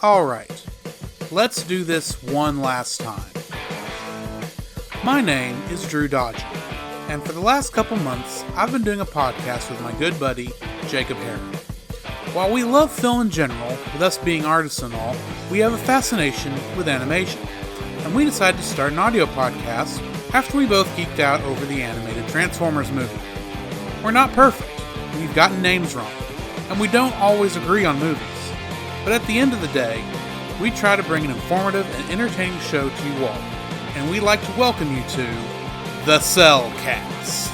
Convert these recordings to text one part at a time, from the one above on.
Alright, let's do this one last time. My name is Drew Dodger, and for the last couple months, I've been doing a podcast with my good buddy, Jacob Herron. While we love film in general, with us being artists and all, we have a fascination with animation, and we decided to start an audio podcast after we both geeked out over the animated Transformers movie. We're not perfect, we've gotten names wrong, and we don't always agree on movies. But at the end of the day, we try to bring an informative and entertaining show to you all, and we'd like to welcome you to The Cellcast.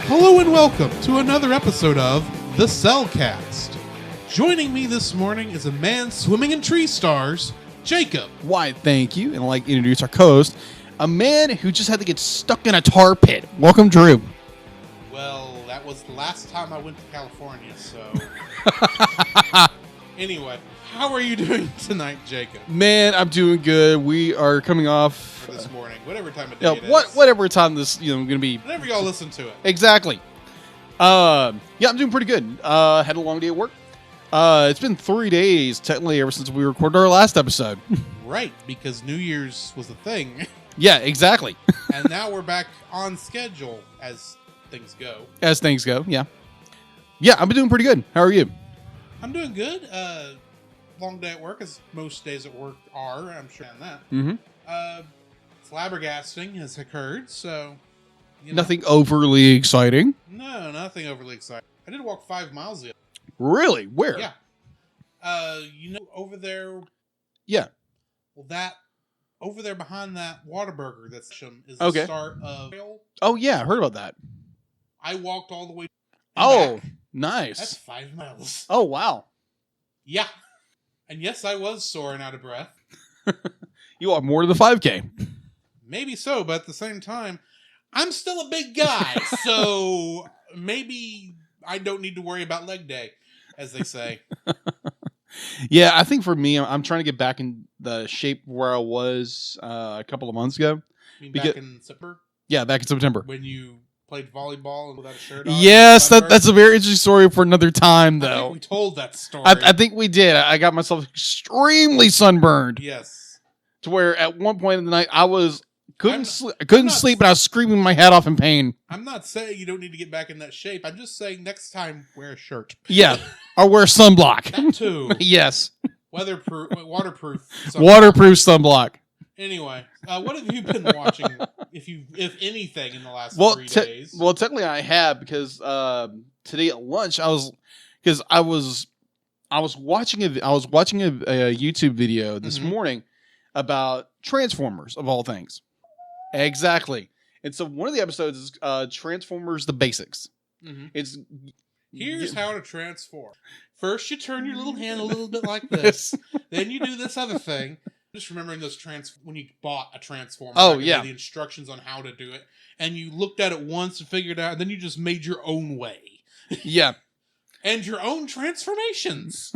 Hello and welcome to another episode of The Cellcast. Joining me this morning is a man swimming in tree stars, Jacob. Why, thank you. And I'd like to introduce our co-host, a man who just had to get stuck in a tar pit. Welcome, Drew. Well, that was the last time I went to California, so... Anyway, how are you doing tonight, Jacob? Man, I'm doing good. We are coming off... For this morning, whatever time of day it is. Whatever time this, going to be... Whenever y'all listen to it. Exactly. Yeah, I'm doing pretty good. Had a long day at work. It's been 3 days, technically, ever since we recorded our last episode. Right, because New Year's was a thing. Yeah, exactly. And now we're back on schedule as things go. As things go, yeah. Yeah, I've been doing pretty good. How are you? I'm doing good. Long day at work, as most days at work are. I'm sure on that. Mm-hmm. Flabbergasting has occurred, so... Nothing overly exciting. No, nothing overly exciting. I did walk 5 miles the other day. Really? Where? Yeah. Over there... Yeah. Well, over there behind that Whataburger is okay. The start of... Oh, yeah, I heard about that. I walked all the way back. Nice. That's That's 5 miles. Oh, wow. Yeah. And yes, I was sore and out of breath. You are more to the 5K. Maybe so, but at the same time, I'm still a big guy, so maybe I don't need to worry about leg day, as they say. Yeah, I think for me, I'm trying to get back in the shape where I was a couple of months ago. You mean back in September? Yeah, back in September. When you played volleyball without a shirt on? Yes, that's a very interesting story for another time, though. I think we told that story. I think we did. I got myself extremely sunburned. Yes. To where at one point in the night, I couldn't sleep, and I was screaming my head off in pain. I'm not saying you don't need to get back in that shape. I'm just saying next time, wear a shirt. Yeah, or wear sunblock. That too. Yes. Waterproof sunblock. Waterproof sunblock. Anyway, what have you been watching, if anything, in the last 3 days? Well, technically I have, because today at lunch I was watching a YouTube video this morning about Transformers, of all things. Exactly. And so one of the episodes is Transformers: The Basics. Mm-hmm. Here's how to transform. First, you turn your little hand a little bit like this. Then you do this other thing. Just remembering those when you bought a Transformer. Oh, yeah. The instructions on how to do it. And you looked at it once and figured it out, and then you just made your own way. Yeah. And your own transformations.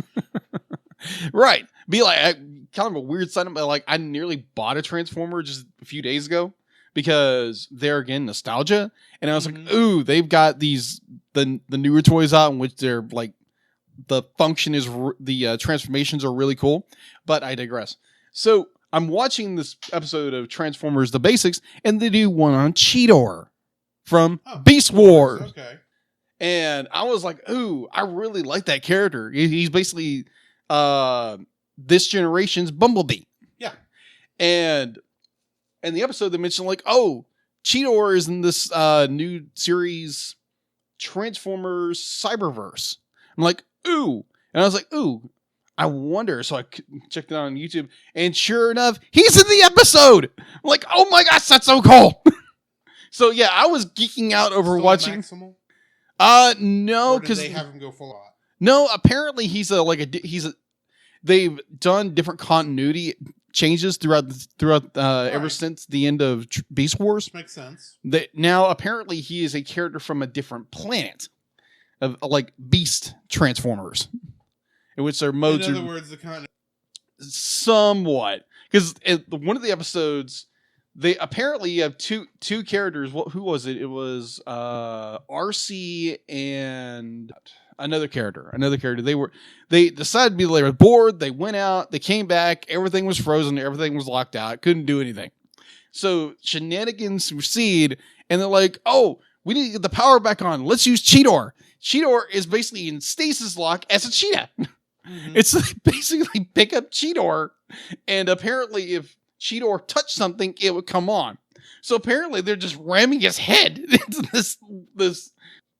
Right. Be like, kind of a weird sign, but like, I nearly bought a Transformer just a few days ago because they're, again, nostalgia. And I was like, ooh, they've got the newer toys out in which they're like, the function is, the transformations are really cool. But I digress. So I'm watching this episode of Transformers: The Basics, and they do one on Cheetor from Beast Wars. Okay. And I was like, ooh, I really like that character. He's basically this generation's Bumblebee. Yeah. And in the episode, they mentioned like, oh, Cheetor is in this new series, Transformers Cyberverse. I'm like, ooh. And I was like, ooh, I wonder. So I checked it out on YouTube, and sure enough, he's in the episode. I'm like, oh my gosh, that's so cool. So yeah, I was geeking out over watching. Maximal? No, because they have him go full on. No, apparently they've done different continuity changes throughout ever since the end of Beast Wars. Makes sense. Now apparently he is a character from a different planet of like Beast Transformers, in which their modes. In other words, the continuity somewhat, because one of the episodes, they apparently have two characters. Who was it? It was RC and another character. They decided to be, they were bored. They went out. They came back. Everything was frozen. Everything was locked out. Couldn't do anything. So shenanigans proceed, and they're like, "Oh, we need to get the power back on. Let's use Cheetor." Cheetor is basically in stasis lock as a cheetah. Mhm. It's basically pick up Cheetor, and apparently if Cheetor touched something, it would come on. So apparently they're just ramming his head into this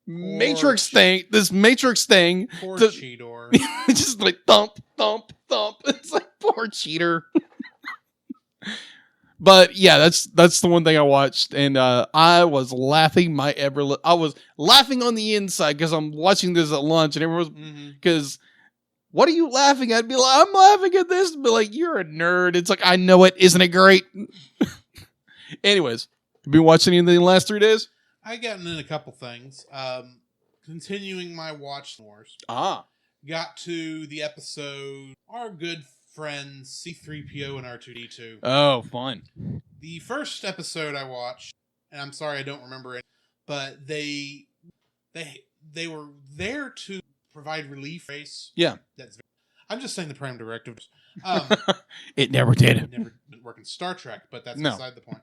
matrix thing. This matrix thing. Poor to- Cheetor. It's just like thump, thump, thump. It's like poor cheater. But yeah, that's the one thing I watched, and I was laughing I was laughing on the inside because I'm watching this at lunch, and everyone was because. What are you laughing at? I'd be like, I'm laughing at this. But like, you're a nerd. It's like, I know it. Isn't it great? Anyways, have you been watching anything in the last 3 days? I gotten in a couple things. Continuing my watch wars. Got to the episode, our good friends C-3PO and R2-D2. Oh, fun. The first episode I watched, and I'm sorry I don't remember it, but they were there to provide relief race. Yeah. I'm just saying the prime directives. It never did. Never didn't work in Star Trek, but that's No. beside the point.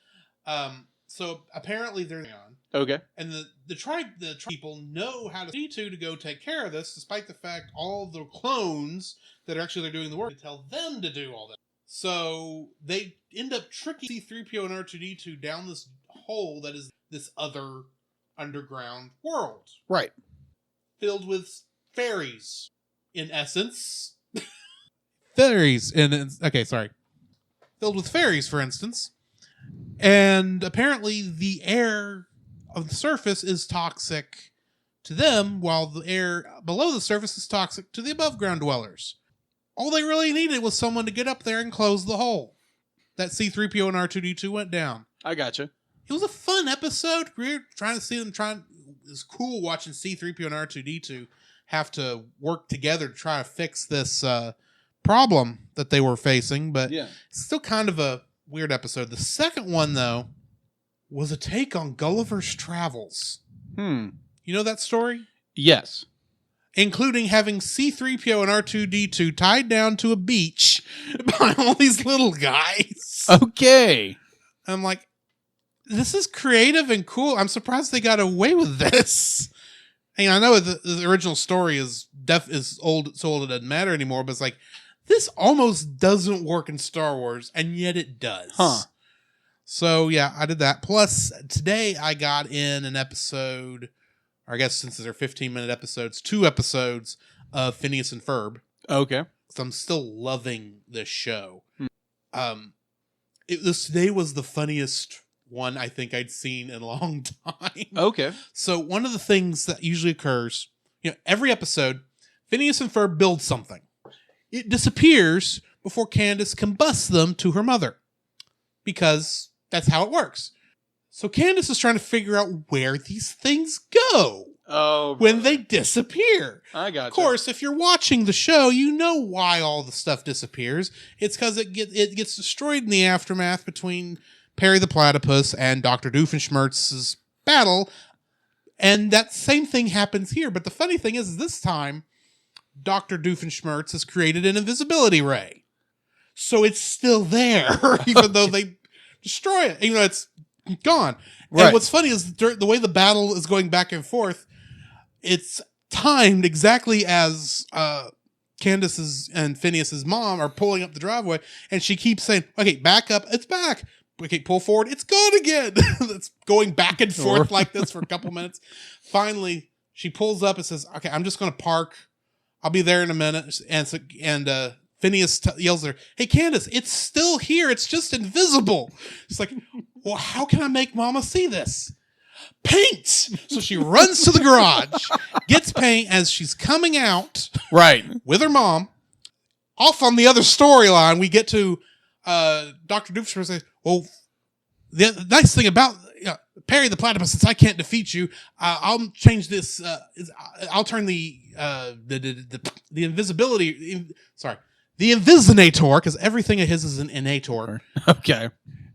So apparently they're on. Okay. And the tribe people know how to go take care of this, despite the fact all the clones that are actually doing the work tell them to do all that. So they end up tricking C-3PO and R2-D2 down this hole that is this other underground world. Right. Filled with fairies, in essence. Filled with fairies, for instance. And apparently the air of the surface is toxic to them, while the air below the surface is toxic to the above ground dwellers. All they really needed was someone to get up there and close the hole that C-3PO and R2-D2 went down. I gotcha. It was a fun episode. We were trying to see them it was cool watching C-3PO and R2-D2 have to work together to try to fix this problem that they were facing, but Yeah. it's still kind of a weird episode. The second one, though, was a take on Gulliver's Travels. You know that story? Yes. Including having C-3PO and R2-D2 tied down to a beach by all these little guys. Okay. I'm like, this is creative and cool. I'm surprised they got away with this. And I know the original story is old, so old it doesn't matter anymore, but it's like, this almost doesn't work in Star Wars, and yet it does. Huh. So, yeah, I did that. Plus, today I got in an episode, or I guess since they're 15-minute episodes, 2 episodes of Phineas and Ferb. Okay. So I'm still loving this show. Today was the funniest one I think I'd seen in a long time. Okay. So one of the things that usually occurs, every episode, Phineas and Ferb build something. It disappears before Candace can bust them to her mother, because that's how it works. So Candace is trying to figure out where these things go when they disappear. I got Of course, if you're watching the show, you know why all the stuff disappears. It's because it gets destroyed in the aftermath between Perry the Platypus and Dr. Doofenshmirtz's battle. And that same thing happens here. But the funny thing is this time, Dr. Doofenshmirtz has created an invisibility ray. So it's still there, even though they destroy it. Even though it's gone. Right. And what's funny is the way the battle is going back and forth, it's timed exactly as Candace's and Phineas's mom are pulling up the driveway, and she keeps saying, okay, back up, it's back. Okay, pull forward, it's gone again. It's going back and forth like this for a couple minutes. Finally, she pulls up and says, okay, I'm just going to park. I'll be there in a minute. And Phineas yells at her, hey, Candace, it's still here. It's just invisible. It's like, well, how can I make Mama see this? Paint! So she runs to the garage, gets paint as she's coming out with her mom. Off on the other storyline, we get to Dr. Doofenshmirtz says, well, the nice thing about Perry the Platypus, since I can't defeat you, I'll change this. I'll turn the invisibility. the Invisinator, because everything of his is an Inator. Okay.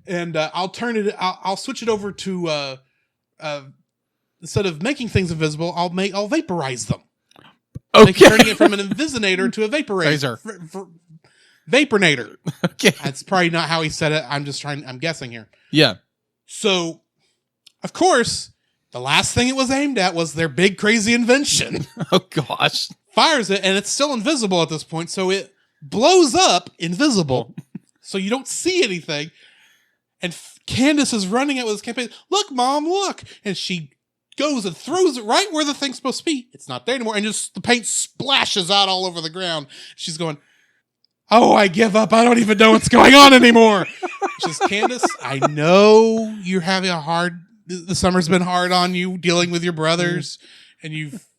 And I'll switch it over to instead of making things invisible, I'll vaporize them. Okay. Turning it from an Invisinator to a vaporizer. Vapornator. Okay. That's probably not how he said it. I'm guessing here. Yeah. So, of course, the last thing it was aimed at was their big crazy invention. Oh gosh. Fires it, and it's still invisible at this point, so it blows up invisible. So you don't see anything. And Candace is running it with this campaign. Look, Mom, look. And she goes and throws it right where the thing's supposed to be. It's not there anymore. And just the paint splashes out all over the ground. She's going, oh, I give up. I don't even know what's going on anymore. She's, Candace, I know you're having the summer's been hard on you dealing with your brothers and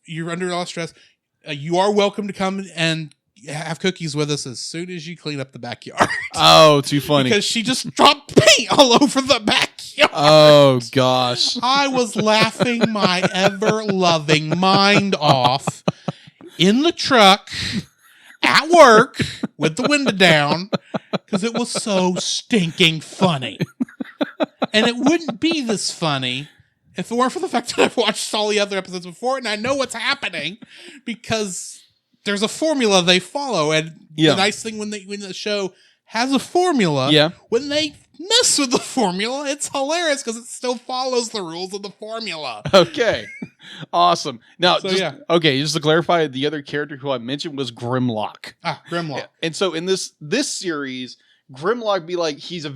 you're under a lot of stress. You are welcome to come and have cookies with us as soon as you clean up the backyard. Oh, too funny. Because she just dropped paint all over the backyard. Oh, gosh. I was laughing my ever-loving mind off in the truck at work with the window down because it was so stinking funny. And it wouldn't be this funny if it weren't for the fact that I've watched all the other episodes before and I know what's happening because there's a formula they follow. And the nice thing when the show has a formula, when they mess with the formula, it's hilarious because it still follows the rules of the formula. Okay. Awesome. Now, So, just to clarify, the other character who I mentioned was Grimlock. Grimlock. Yeah. And so in this series, Grimlock be like his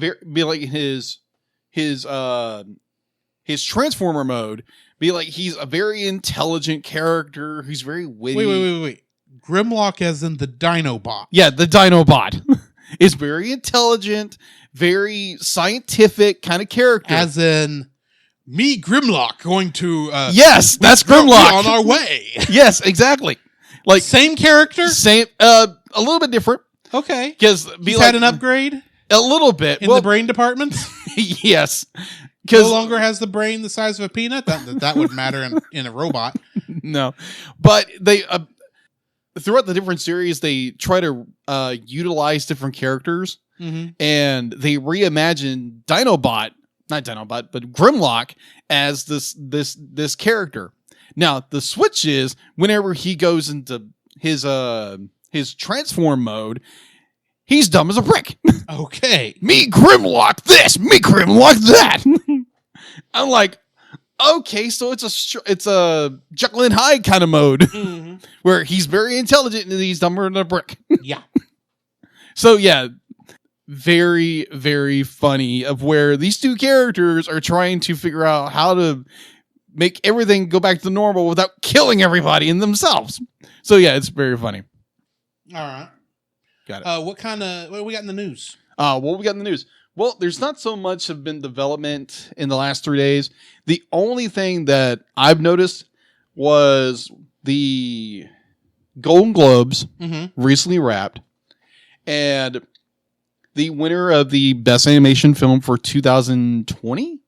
Transformer mode be like he's a very intelligent character who's very witty. Wait. Grimlock as in the Dinobot. Yeah, the Dinobot is very intelligent, very scientific kind of character. As in me, Grimlock, going to yes, that's Grimlock on our way. Yes, exactly. Like same character, same a little bit different. Okay, Because he's had an upgrade a little bit in the brain department. Yes, No because longer has the brain the size of a peanut. That would matter in a robot. no, but they throughout the different series they try to utilize different characters, and they reimagine not Dinobot, but Grimlock as this character. Now the switch is whenever he goes into his transform mode, he's dumb as a brick. Okay, Me Grimlock this, me Grimlock that. I'm like, okay, so it's a Jekyll and Hyde kind of mode where he's very intelligent and he's dumber than a brick. Yeah. So yeah, very, very funny of where these two characters are trying to figure out how to make everything go back to normal without killing everybody and themselves. So yeah, it's very funny. All right. Got it. What do we got in the news? What we got in the news? Well, there's not so much have been development in the last 3 days. The only thing that I've noticed was the Golden Globes recently wrapped, and the winner of the Best Animation Film for 2020?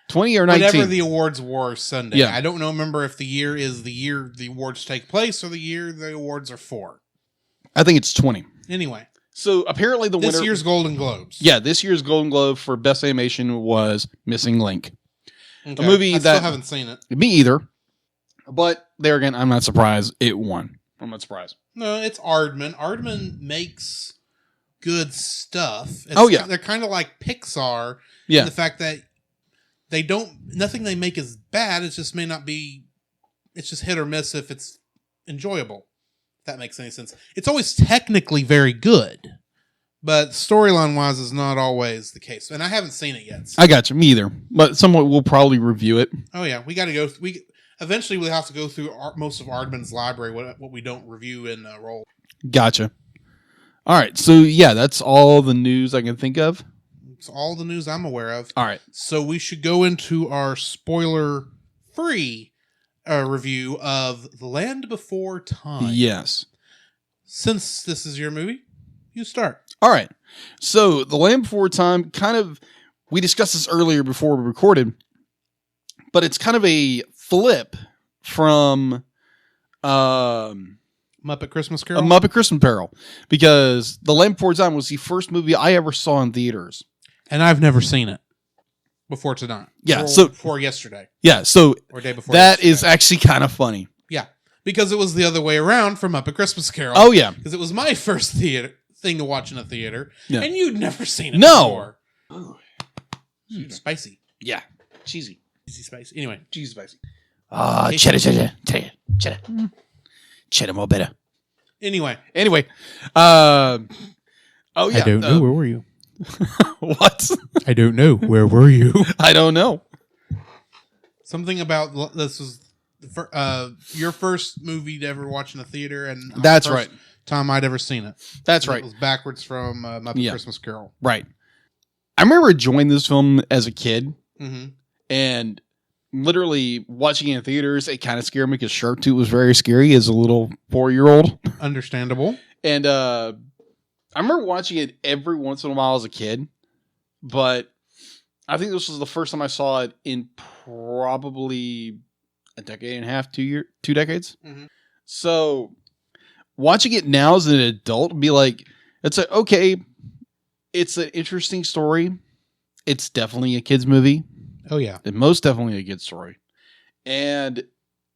20 or 19? Whatever the awards were Sunday. Yeah. I don't remember if the year is the year the awards take place or the year the awards are for. I think it's 20. Anyway. So apparently the winner... This year's Golden Globes. Yeah, this year's Golden Globe for Best Animation was Missing Link. Okay. A movie I that... still haven't seen it. Me either. But there again, I'm not surprised it won. I'm not surprised. No, it's Aardman. Aardman makes good stuff. They're kind of like Pixar. Yeah. In the fact that nothing they make is bad. It just may not be, it's just hit or miss if it's enjoyable. If that makes any sense. It's always technically very good, but storyline wise is not always the case. And I haven't seen it yet. So. I got you. Me either. But someone will probably review it. Oh yeah. We got to go. Eventually we'll have to go through most of Aardman's library, what we don't review in Roll. Gotcha. All right. So yeah, that's all the news I can think of. It's all the news I'm aware of. All right. So we should go into our spoiler-free review of The Land Before Time. Yes. Since this is your movie, you start. All right. So The Land Before Time, we discussed this earlier before we recorded, but it's kind of a flip from My Muppet Christmas A Carol? Muppet Christmas Carol. Because The Land Before Time was the first movie I ever saw in theaters. And I've never seen it before tonight. Yeah, Before yesterday. Yeah, so Or day before that yesterday. is actually kind of funny. Yeah. Because it was the other way around for Muppet Christmas Carol. Oh, yeah. Because it was my first thing to watch in a theater. Yeah. And you'd never seen it No. before. Spicy. Yeah. Cheesy. Cheesy spicy. Anyway. Cheesy spicy. Cheddar. Cheddar more better. Anyway. Oh, yeah. I don't know. Where were you? What? I don't know. Where were you? I don't know. Something about this was your first movie to ever watch in a theater, and That's the first right. time I'd ever seen it. That's And right. It was backwards from Muppet Christmas Carol. Right. I remember enjoying this film as a kid, Mm-hmm. and literally watching it in theaters, it kind of scared me because Shark Tooth was very scary as a little 4-year-old. Understandable. And I remember watching it every once in a while as a kid, but I think this was the first time I saw it in probably a decade and a half, 2 decades. Mm-hmm. So watching it now as an adult, be like, it's like, okay, it's an interesting story. It's definitely a kid's movie. Oh, yeah. It's most definitely a good story. And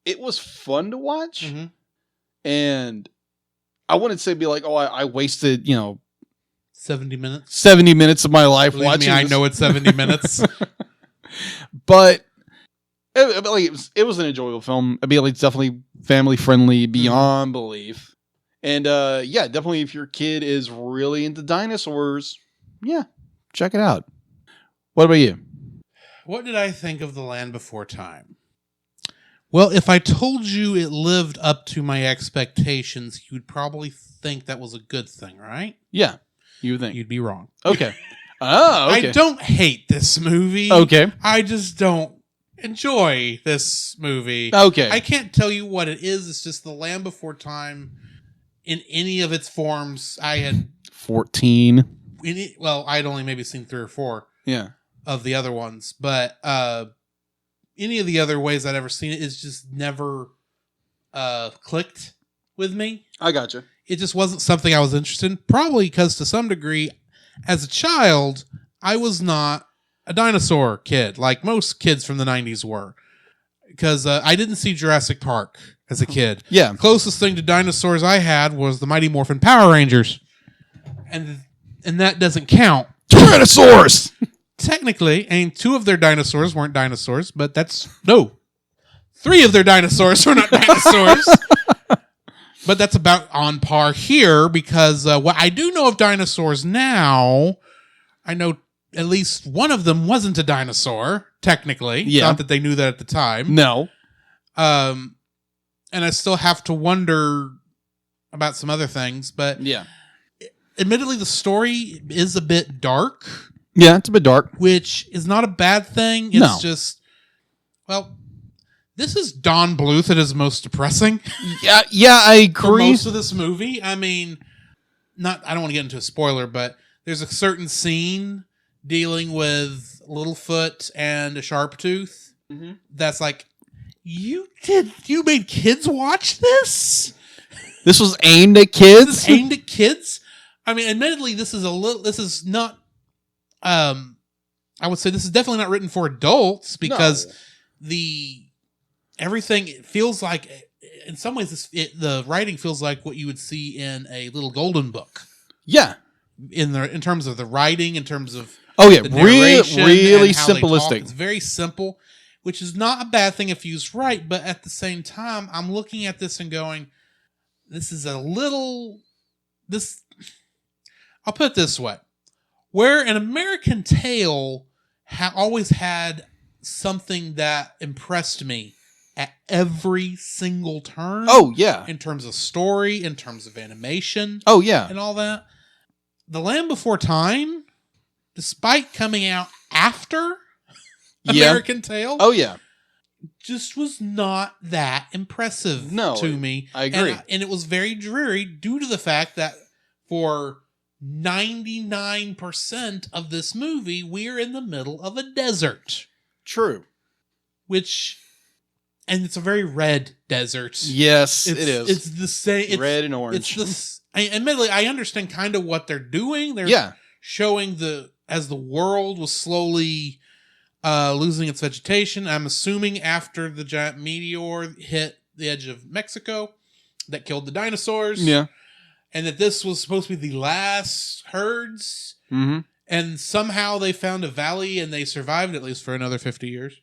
it was fun to watch. Mm-hmm. And I wouldn't say be like, oh, I wasted, 70 minutes. 70 minutes of my life Believe watching me, I this. know it's 70 minutes. But it was an enjoyable film. I mean, it's definitely family friendly beyond belief. And yeah, definitely if your kid is really into dinosaurs, yeah, check it out. What about you? What did I think of The Land Before Time? Well, if I told you it lived up to my expectations, you'd probably think that was a good thing, right? Yeah, you would think. You'd be wrong. Okay. Oh, okay. I don't hate this movie. Okay. I just don't enjoy this movie. Okay. I can't tell you what it is. It's just The Land Before Time in any of its forms. I had 14. I'd only maybe seen 3 or 4 Yeah. of the other ones, but any of the other ways I'd ever seen it is just never clicked with me. I gotcha. It just wasn't something I was interested in. Probably because to some degree, as a child, I was not a dinosaur kid like most kids from the 90s were. Because I didn't see Jurassic Park as a kid. Yeah. The closest thing to dinosaurs I had was the Mighty Morphin Power Rangers. And that doesn't count. Tyrannosaurus! Technically, and 2 of their dinosaurs weren't dinosaurs, but 3 of their dinosaurs were not dinosaurs. But that's about on par here because what I do know of dinosaurs now, I know at least one of them wasn't a dinosaur, technically. Yeah. Not that they knew that at the time. No. And I still have to wonder about some other things, but Yeah. admittedly, the story is a bit dark. Yeah, it's a bit dark. Which is not a bad thing. It's No. just, well, this is Don Bluth at his most depressing Yeah, I for agree. most of this movie. I mean, I don't want to get into a spoiler, but there's a certain scene dealing with Littlefoot and a Sharptooth that's like, you made kids watch this? This was aimed at kids? This is aimed at kids? I mean, admittedly, this is not, I would say this is definitely not written for adults because everything it feels like, in some ways, the writing feels like what you would see in a little golden book. Yeah. In terms of the writing, in terms of Oh, yeah. the narration Really and how they talk. simplistic. It's very simple, which is not a bad thing if used right, but at the same time, I'm looking at this and going, this is a little... I'll put it this way. Where an American Tale always had something that impressed me at every single turn. Oh, yeah. In terms of story, in terms of animation. Oh, yeah. And all that. The Land Before Time, despite coming out after American Tale. Oh, yeah. Just was not that impressive to me. I agree. And it was very dreary due to the fact that for 99% of this movie, we're in the middle of a desert. True. And and it's a very red desert. Yes, it is. It's the same. It's, red and orange. It's this. Admittedly, I understand kind of what they're doing. They're showing as the world was slowly losing its vegetation. I'm assuming after the giant meteor hit the edge of Mexico that killed the dinosaurs. Yeah. And that this was supposed to be the last herds. Mm-hmm. And somehow they found a valley and they survived at least for another 50 years.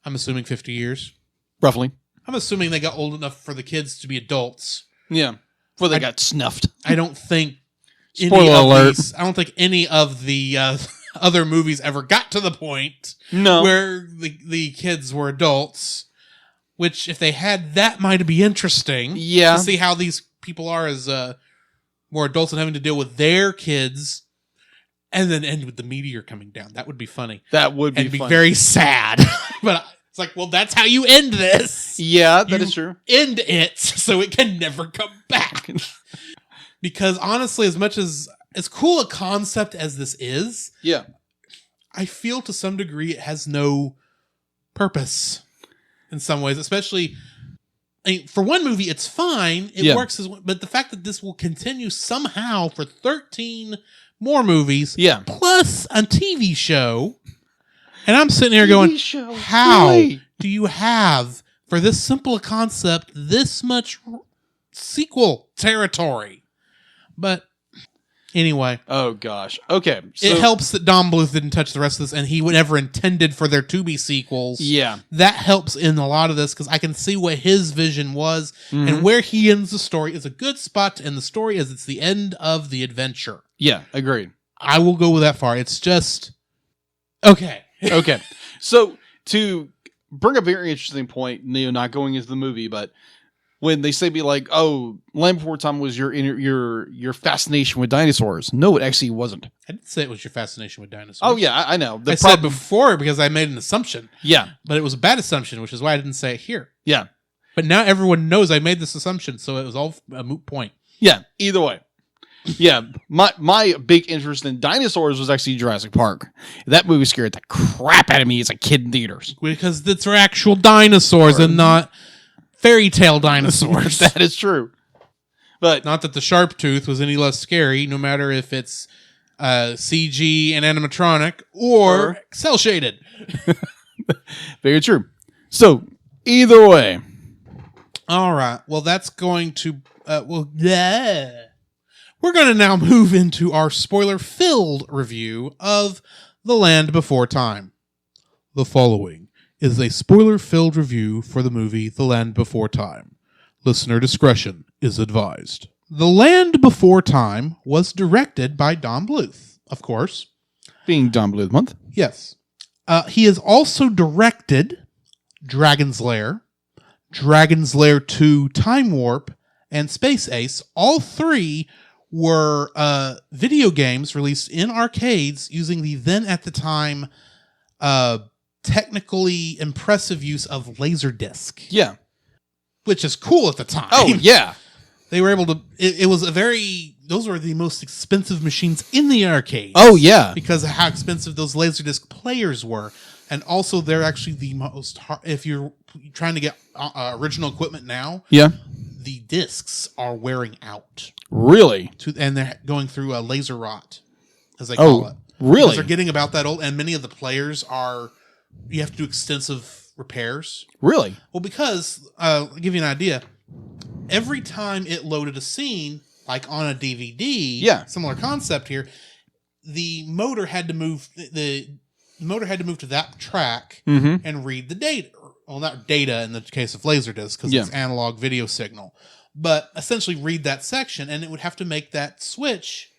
I'm assuming 50 years. Roughly. I'm assuming they got old enough for the kids to be adults. Yeah. Before they got snuffed. I don't think Spoiler alert. I don't think any of the other movies ever got to the point where the kids were adults. Which, if they had, that might be interesting. Yeah. To see how these people are as more adults and having to deal with their kids, and then end with the meteor coming down. That would be funny. That would be and be funny. very sad. But it's like, well, that's how you end this. Yeah, that is true. End it so it can never come back. Because honestly, as much as cool a concept as this is, yeah, I feel to some degree it has no purpose in some ways, especially. I mean, for one movie, it's fine. It works but the fact that this will continue somehow for 13 more movies, plus a TV show, and I'm sitting here going, how do you have, for this simple a concept, this much sequel territory? But anyway. Oh, gosh. Okay. So, it helps that Don Bluth didn't touch the rest of this, and he never intended for there to be sequels. Yeah. That helps in a lot of this, because I can see what his vision was, and where he ends the story is a good spot to end the story, as it's the end of the adventure. Yeah, agreed. I will go with that far. It's just... Okay. Okay. So, to bring a very interesting point, not going into the movie, but... when they say, be like, oh, Land Before Time was your fascination with dinosaurs. No, it actually wasn't. I didn't say it was your fascination with dinosaurs. Oh, yeah, I know. I said before because I made an assumption. Yeah. But it was a bad assumption, which is why I didn't say it here. Yeah. But now everyone knows I made this assumption, so it was all a moot point. Yeah, either way. Yeah, my big interest in dinosaurs was actually Jurassic Park. That movie scared the crap out of me as a kid in theaters. Because it's actual dinosaurs and not... fairy tale dinosaurs. That is true. But not that the sharp tooth was any less scary, no matter if it's CG and animatronic or cell shaded. Very true. So, either way. All right. Well, that's going to... We're going to now move into our spoiler-filled review of The Land Before Time. The following is a spoiler-filled review for the movie The Land Before Time. Listener discretion is advised. The Land Before Time was directed by Don Bluth, of course. Being Don Bluth month. Yes. He has also directed Dragon's Lair, Dragon's Lair 2 Time Warp, and Space Ace. All three were video games released in arcades using the then at the time technically impressive use of Laserdisc. Yeah. Which is cool at the time. Oh, yeah. They were able to... It was a very... Those were the most expensive machines in the arcade. Oh, yeah. Because of how expensive those Laserdisc players were. And also, they're actually the most... If you're trying to get original equipment now... Yeah. The discs are wearing out. Really? And they're going through a laser rot, as they call it. Really? Because they're getting about that old, and many of the players are... You have to do extensive repairs. Really? Well, because, I'll give you an idea. Every time it loaded a scene, like on a DVD, similar concept here, the motor had to move the motor had to move to that track and read the data. Well, not data in the case of Laserdisc, because it's analog video signal. But essentially read that section, and it would have to make that switch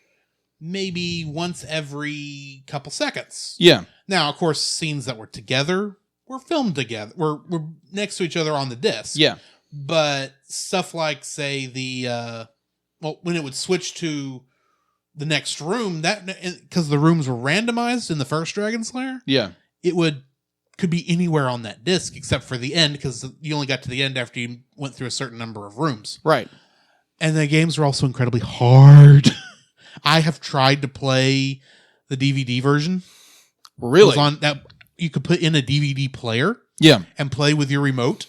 maybe once every couple seconds. Yeah. Now, of course, scenes that were together were filmed together. We're next to each other on the disc. Yeah. But stuff like, say, when it would switch to the next room, that because the rooms were randomized in the first Dragon's Lair, it could be anywhere on that disc except for the end, because you only got to the end after you went through a certain number of rooms. Right. And the games were also incredibly hard. I have tried to play the DVD version. Really? It was on that you could put in a DVD player. Yeah. And play with your remote.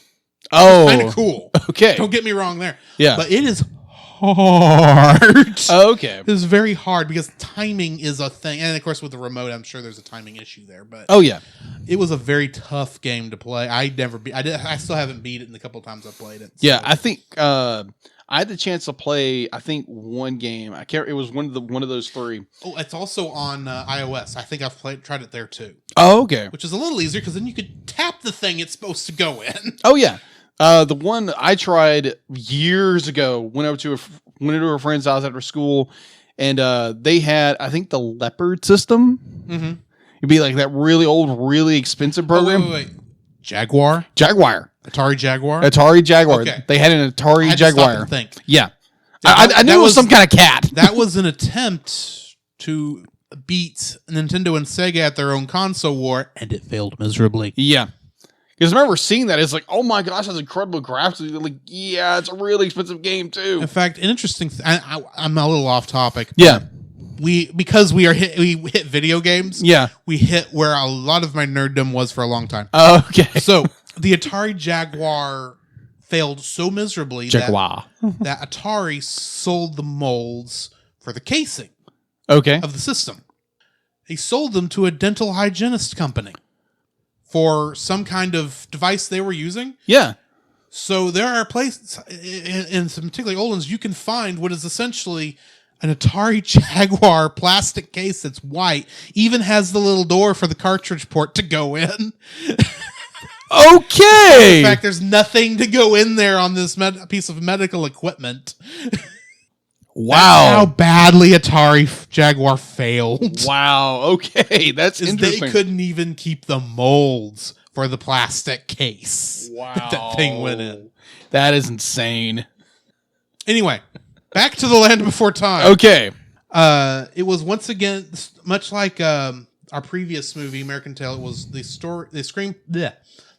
Oh, Kind of cool. Okay. Don't get me wrong there. Yeah. But it is hard. Okay. It's very hard because timing is a thing. And of course, with the remote, I'm sure there's a timing issue there. But Oh yeah. it was a very tough game to play. I still haven't beat it in the couple of times I've played it. Yeah, so. I think I had the chance to play. I think one game. I can't. It was one of those three. Oh, it's also on iOS. I think I've tried it there too, Oh, okay. which is a little easier because then you could tap the thing it's supposed to go in. Oh yeah. The one I tried years ago. Went into a friend's house after school, and they had, I think, the Leopard system. Mm-hmm. It'd be like that really old, really expensive program. Wait. Jaguar? Jaguar. Atari Jaguar? Atari Jaguar. Okay. They had an Atari I had to stop Jaguar. and think. Yeah. That- I knew that it was was- some kind of cat. That was an attempt to beat Nintendo and Sega at their own console war, and it failed miserably. Yeah. Because I remember seeing that. It's like, oh my gosh, that's incredible graphics. Like, yeah, it's a really expensive game too. In fact, an interesting. I'm a little off topic. Yeah. Because we hit video games. Yeah. We hit where a lot of my nerddom was for a long time. Okay. So the Atari Jaguar failed so miserably Jaguar. that Atari sold the molds for the casing Okay. of the system. They sold them to a dental hygienist company for some kind of device they were using. Yeah. So there are places in some particularly old ones you can find what is essentially an Atari Jaguar plastic case that's white, even has the little door for the cartridge port to go in. Okay. In fact, there's nothing to go in there on this piece of medical equipment. That's how Wow. badly Atari Jaguar failed. Wow. Okay. That's Is interesting. they couldn't even keep the molds for the plastic case that thing went in. That is insane. Anyway, back to the Land Before Time. Okay. It was once again much like our previous movie, American Tail. It was the story. The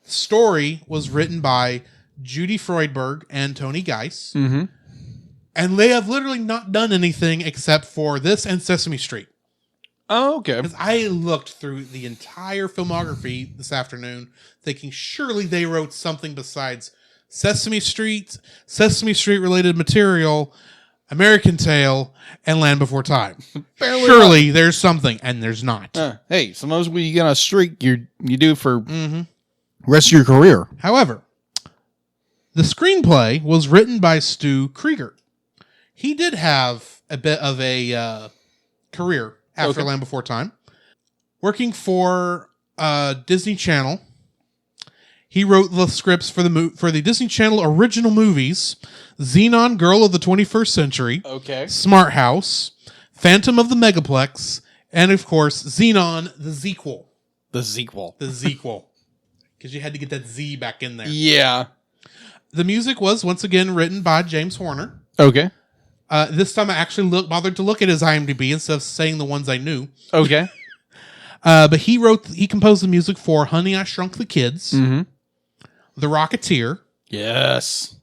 story was written by Judy Freudberg and Tony Geiss, Mm-hmm. and they have literally not done anything except for this and Sesame Street. Oh, okay. Because I looked through the entire filmography this afternoon, thinking surely they wrote something besides Sesame Street related material, American Tail, and Land Before Time. Surely there's something, and there's not. Hey, sometimes when you get on a streak, you do for Mm-hmm. rest of your career. However, the screenplay was written by Stu Krieger. He did have a bit of a career after Land Before Time, working for Disney Channel. He wrote the scripts for the Disney Channel original movies, Xenon Girl of the 21st Century, Okay. Smart House, Phantom of the Megaplex, and of course, Xenon the Zequel. The sequel. The Zequel. Because you had to get that Z back in there. Yeah. The music was once again written by James Horner. Okay. This time I actually bothered to look at his IMDb instead of saying the ones I knew. Okay. But he composed the music for Honey, I Shrunk the Kids, Mm-hmm. The Rocketeer, Yes.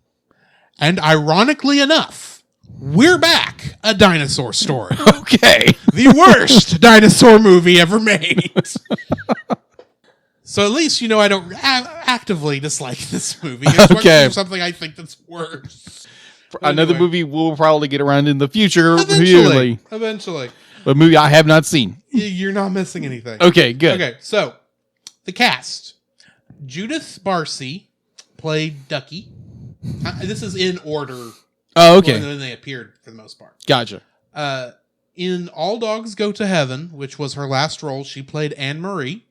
and ironically enough, We're Back, A Dinosaur Story. Okay. The worst dinosaur movie ever made. So at least you know I don't actively dislike this movie. It's Okay. something I think that's worse. Another Anyway. movie we'll probably get around in the future. Eventually. A movie I have not seen. You're not missing anything. Okay, good. Okay, so the cast. Judith Barcy played Ducky. This is in order Oh, okay. when they appeared for the most part. Gotcha. In All Dogs Go to Heaven, which was her last role, she played Anne Marie.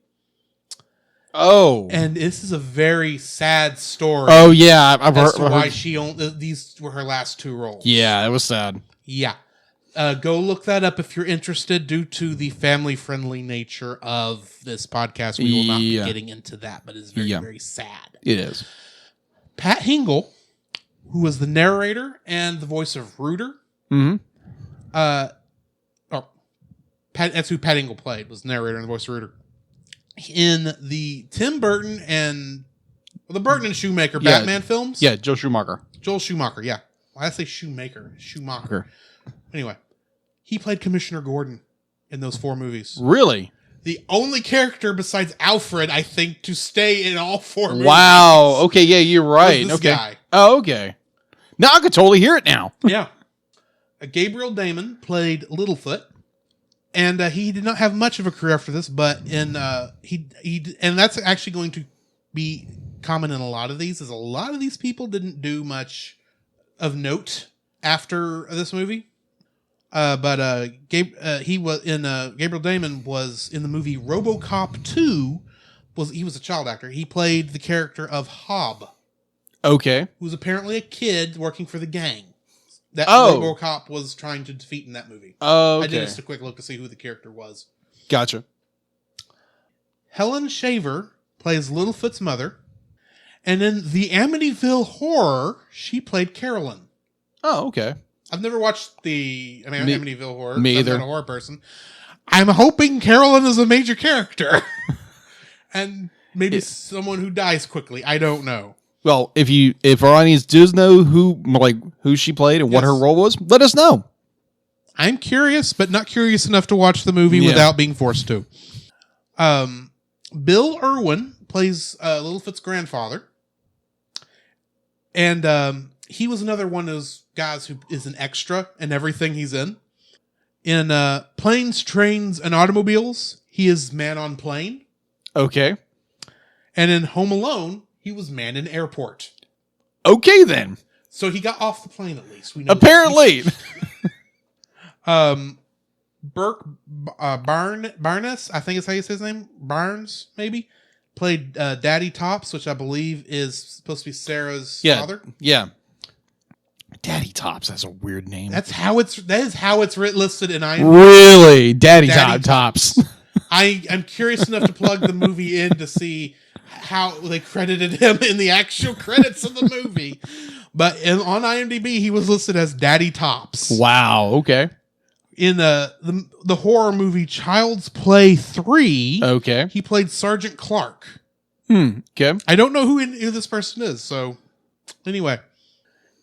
Oh. And this is a very sad story. Oh, yeah. I've as heard. to why she only these were her last two roles. Yeah, it was sad. Yeah. Go look that up if you're interested. Due to the family-friendly nature of this podcast, we will not be getting into that, but it's very, very sad. It is. Pat Hingle, who was the narrator and the voice of Rooter. Mm-hmm. That's who Pat Hingle played, was the narrator and the voice of Rooter. In the Tim Burton and the Burton and Shoemaker Batman films. Yeah, Joel Schumacher. Joel Schumacher, yeah. Why did I say Shoemaker? Schumacher. Anyway, he played Commissioner Gordon in those 4 movies. Really? the only character besides Alfred, I think, to stay in all 4 movies. Wow. Okay, yeah, you're right. This Okay. guy. Oh, okay. Now I could totally hear it now. Yeah. Gabriel Damon played Littlefoot, and he did not have much of a career after this, but and that's actually going to be common in a lot of these, is a lot of these people didn't do much of note after this movie. But Gabriel Damon was in the movie RoboCop 2. He was a child actor. He played the character of Hobb, Okay. who was apparently a kid working for the gang that Oh. RoboCop was trying to defeat in that movie. Oh, I did okay. just a quick look to see who the character was. Gotcha. Helen Shaver plays Littlefoot's mother. And in the Amityville Horror, she played Carolyn. Oh, okay. I've never watched the Amityville Horror. Me either. I'm not a horror person. I'm hoping Carolyn is a major character. And maybe someone who dies quickly. I don't know. Well, if our audience does know who she played and what Yes. her role was, let us know. I'm curious, but not curious enough to watch the movie Yeah. without being forced to. Bill Irwin plays Littlefoot's grandfather. And he was another one of those guys who is an extra in everything he's in. In Planes, Trains, and Automobiles, he is man on plane. Okay. And in Home Alone, he was man in airport. Okay, then. So he got off the plane at least. We know Apparently. Burke Barnes, I think is how you say his name. Barnes, maybe, played Daddy Tops, which I believe is supposed to be Sarah's father. Yeah. Daddy Tops. That's a weird name. That is how it's listed in IMDb. Really? Daddy Daddy Tops. I'm curious enough to plug the movie in to see how they credited him in the actual credits of the movie. But on IMDb, he was listed as Daddy Tops. Wow. Okay. In the horror movie Child's Play 3, Okay. he played Sergeant Clark. Okay. I don't know who this person is, so anyway.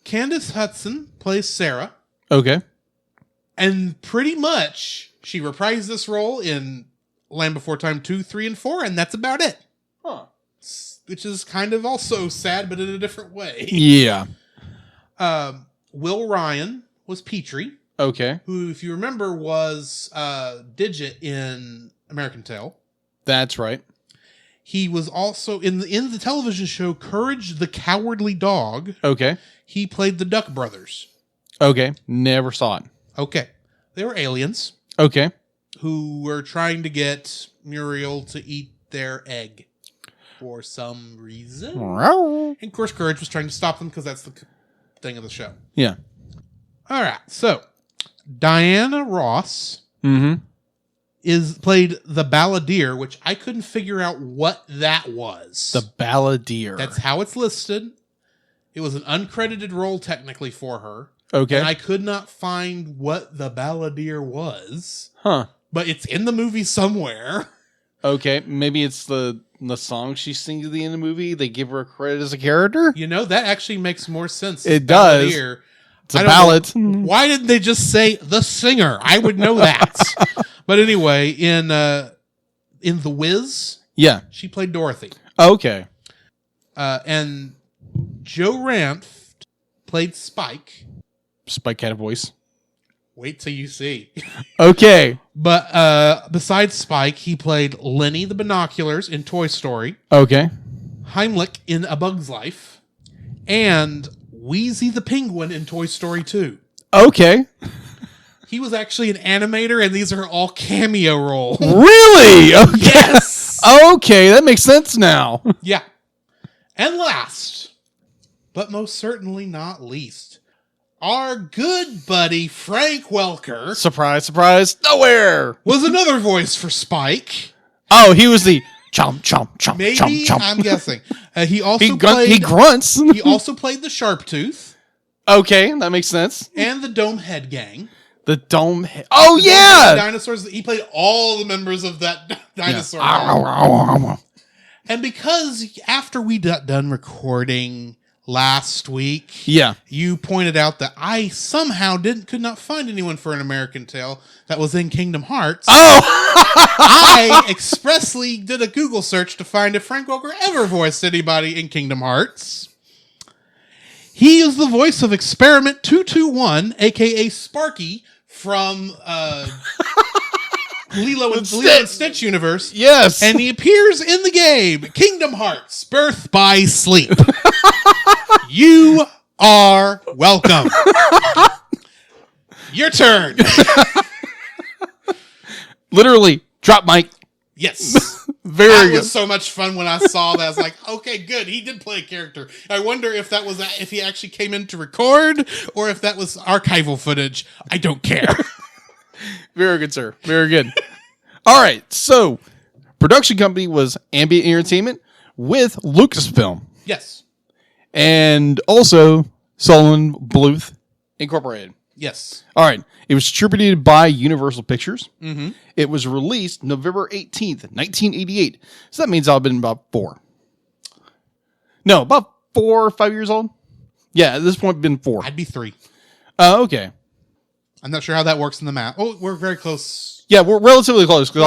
Candace Hudson plays Sarah, Okay. and pretty much she reprised this role in Land Before Time 2, 3, and 4, and that's about it. Huh. Which is kind of also sad, but in a different way. Yeah. Will Ryan was Petrie, Okay. who, if you remember, was Digit in American Tail. That's right. He was also in the television show Courage the Cowardly Dog. Okay. He played the Duck Brothers. Okay. Never saw it. Okay. They were aliens Okay. who were trying to get Muriel to eat their egg for some reason. And of course, Courage was trying to stop them because that's the thing of the show. Yeah. All right. So, Diana Ross Mm-hmm. played the Balladeer, which I couldn't figure out what that was. The Balladeer. That's how it's listed. It was an uncredited role technically for her. okay. And I could not find what the Balladeer was, Huh. but it's in the movie somewhere. Okay. Maybe it's the song she sings at the end of the movie. They give her a credit as a character. You know, that actually makes more sense. It does. Balladeer. It's a I don't ballad. know. Why didn't they just say the singer? I would know that. But anyway, in The Wiz, Yeah. she played Dorothy. Okay. And Joe Ranft played Spike. Spike had a voice. Wait till you see. Okay. But besides Spike, he played Lenny the Binoculars in Toy Story, Okay. Heimlich in A Bug's Life, and Wheezy the Penguin in Toy Story 2. Okay. He was actually an animator, and these are all cameo roles. Really? Okay. Yes! Okay, that makes sense now. Yeah. And last, but most certainly not least, our good buddy Frank Welker Surprise, surprise. Nowhere. was another voice for Spike. Oh, he was the chomp, chomp, chomp, Maybe, chomp, chomp. I'm guessing. He also He played... grunts. He also played the Sharptooth Okay, that makes sense. and the Domehead Gang. The dome. Oh, The yeah. dinosaurs. He played all the members of that dinosaur. Yeah. gang. And because after we got done recording last week, Yeah. you pointed out that I somehow could not find anyone for An American Tale that was in Kingdom Hearts. Oh. I expressly did a Google search to find if Frank Welker ever voiced anybody in Kingdom Hearts. He is the voice of Experiment 221, aka Sparky from Lilo and Stitch universe. Yes. And he appears in the game Kingdom Hearts Birth by Sleep. You are welcome. Your turn. Literally, drop mic. Yes. Very That good. was so much fun when I saw that. I was like, okay, good. He did play a character. I wonder if that was if he actually came in to record or if that was archival footage. I don't care. Very good, sir. Very good. All right. So, production company was Ambient Entertainment with Lucasfilm Yes. and also Solomon Bluth Incorporated. Yes. All right. It was distributed by Universal Pictures. Mm-hmm. It was released November 18th, 1988. So that means I've been about 4. No, about 4 or 5 years old. Yeah, at this point, been 4. I'd be 3. Okay. I'm not sure how that works in the math. Oh, we're very close. Yeah, we're relatively close. We're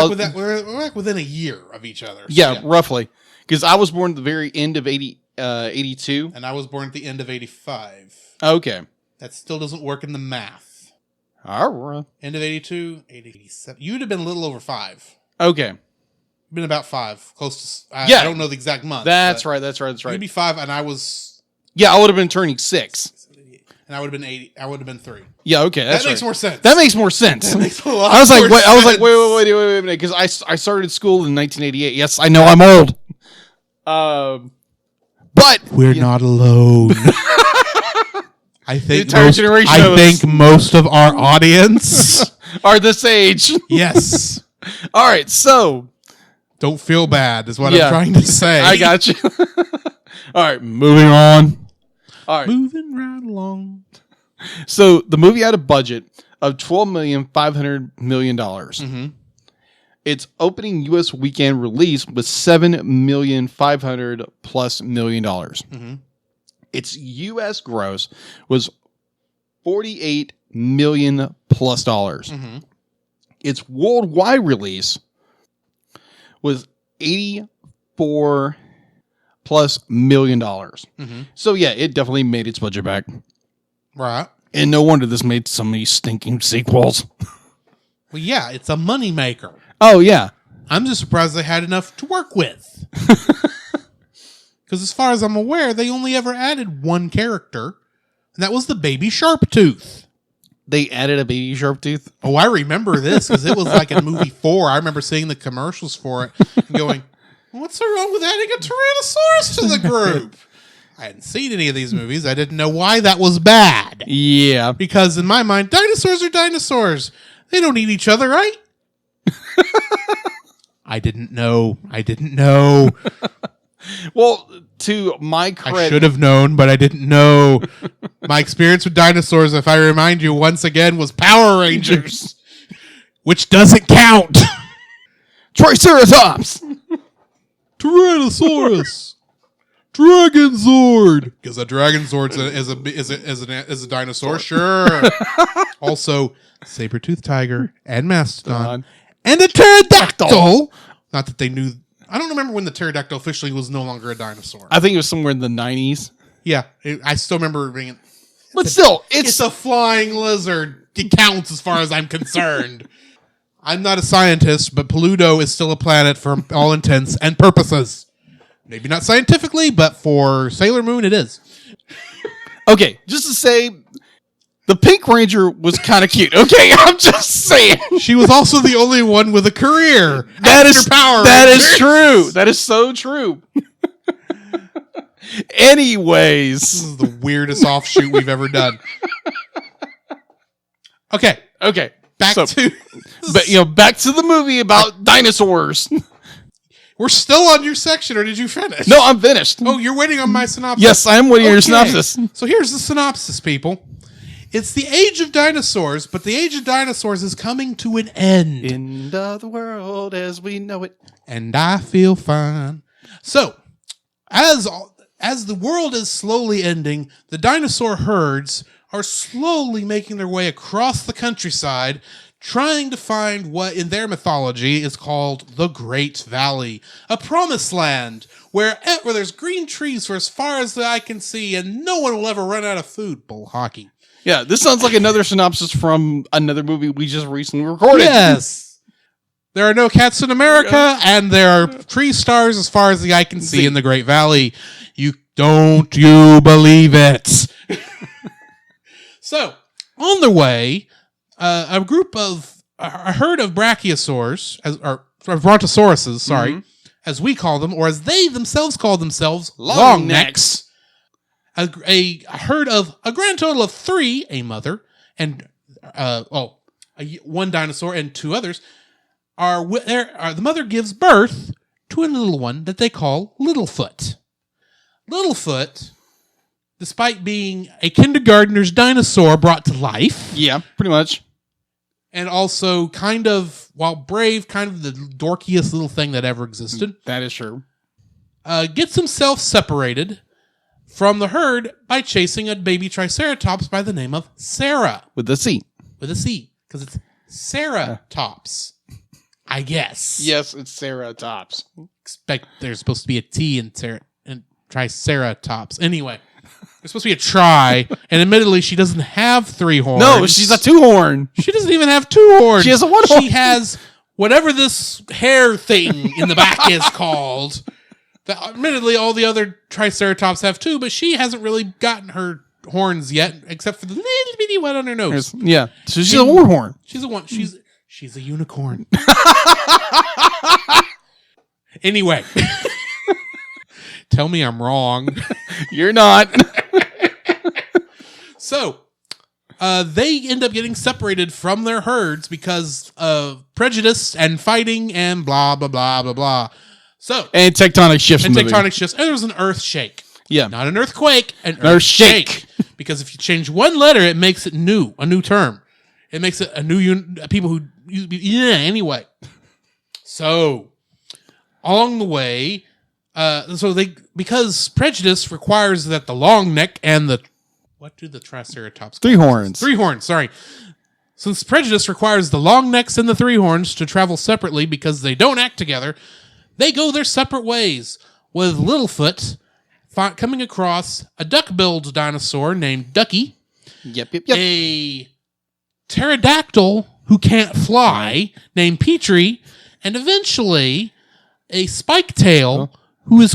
like within a year of each other. So Yeah, roughly. Because I was born at the very end of 82. And I was born at the end of 85. Okay. That still doesn't work in the math. All right. End of 82, 87. You'd have been a little over 5. Okay. You've been about 5. Close to, Yeah. I don't know the exact month. That's but right. That's right. That's You'd right. be 5 and I was... Yeah, I would have been turning 6. And I would have been 80. I would have been 3. Yeah, okay. That's That makes right. more sense. That makes more sense. That makes a lot I was like, more wait, I was like, sense. wait a minute, because I started school in 1988. Yes, I know I'm old. But We're not alone. I think entire generation of us. most of our audience. are this age. Yes. All right, so Don't feel bad is what Yeah. I'm trying to say. I got you. All right, moving on. All right. Moving right along. So the movie had a budget of $12,500,000. Mm-hmm. Its opening U.S. weekend release was $7,500,000 plus million. Mm-hmm. Its U.S. gross was $48 million plus dollars. Mm-hmm. Its worldwide release was $84 plus million. Mm-hmm. So yeah, it definitely made its budget back. Right. And no wonder this made so many stinking sequels. Well, yeah, it's a moneymaker. Oh yeah. I'm just surprised they had enough to work with. Because as far as I'm aware, they only ever added one character, and that was the baby Sharptooth. They added a baby sharp tooth. Oh, I remember this because it was like in movie 4. I remember seeing the commercials for it and going, what's wrong with adding a Tyrannosaurus to the group? I hadn't seen any of these movies. I didn't know why that was bad. Yeah. Because in my mind, dinosaurs are dinosaurs. They don't eat each other, right? I didn't know. Well, to my I credit, should have known, but I didn't know. My experience with dinosaurs, if I remind you once again, was Power Rangers, which doesn't count. Triceratops. Tyrannosaurus, Dragonzord, because a Dragonzord is a dinosaur, sure. Also, saber-toothed tiger and mastodon and a pterodactyl. Not that they knew. I don't remember when the pterodactyl officially was no longer a dinosaur. I think it was somewhere in the 90s. Yeah, I still remember being. But still, It's a flying lizard. It counts as far as I'm concerned. I'm not a scientist, but Pluto is still a planet for all intents and purposes. Maybe not scientifically, but for Sailor Moon, it is. okay. Just to say, the Pink Ranger was kind of cute. Okay, I'm just saying. She was also the only one with a career. That after is Power that Rangers. is true. That is so true. Anyways, This is the weirdest offshoot we've ever done. Okay, back to. back to the movie about dinosaurs. We're still on your section, or did you finish? No, I'm finished. Oh, you're waiting on my synopsis. Yes, I am waiting on your Okay. synopsis. So here's the synopsis, people. It's the age of dinosaurs, but the age of dinosaurs is coming to an end. End of the world as we know it. And I feel fine. So, as the world is slowly ending, the dinosaur herds are slowly making their way across the countryside trying to find what in their mythology is called the Great Valley, a promised land where there's green trees for as far as the eye can see and no one will ever run out of food. Bull hockey. Yeah, this sounds like another synopsis from another movie we just recently recorded. Yes. There are no cats in America, and there are tree stars as far as the eye can see in the Great Valley. You believe it? So, on their way, a herd of brachiosaurs, or brontosauruses, as we call them, or as they themselves call themselves, long necks. A herd of a grand total of 3, a mother and one dinosaur and 2 others, the mother gives birth to a little one that they call Littlefoot. Littlefoot, despite being a kindergartner's dinosaur brought to life. Yeah, pretty much. And also kind of, while brave, kind of the dorkiest little thing that ever existed. That is true. Gets himself separated from the herd by chasing a baby triceratops by the name of Sarah. With a C. With a C, because it's Ceratops, I guess. Yes, it's Ceratops. Expect there's supposed to be a T in Triceratops. Anyway, there's supposed to be a tri, and admittedly, she doesn't have 3 horns. No, she's a 2-horn. She doesn't even have 2 horns. She has a 1 horn. She has whatever this hair thing in the back is called. Admittedly, all the other Triceratops have 2, but she hasn't really gotten her horns yet, except for the little bitty one on her nose. Yeah, so she's a warhorn. She's a unicorn. Anyway, tell me I'm wrong. You're not. So, they end up getting separated from their herds because of prejudice and fighting and blah, blah, blah, blah, blah. So, and tectonic shifts. And there was an earth shake. Yeah. Not an earthquake, an earth shake. Because if you change one letter, it makes it a new term. It makes it a new people who used to be, anyway. So, along the way, because prejudice requires that the long neck and what do the Triceratops call 3 horns. 3 horns, sorry. Since prejudice requires the long necks and the 3 horns to travel separately because they don't act together, they go their separate ways, with Littlefoot coming across a duck-billed dinosaur named Ducky, Yep. a pterodactyl who can't fly named Petrie, and eventually a spike-tail who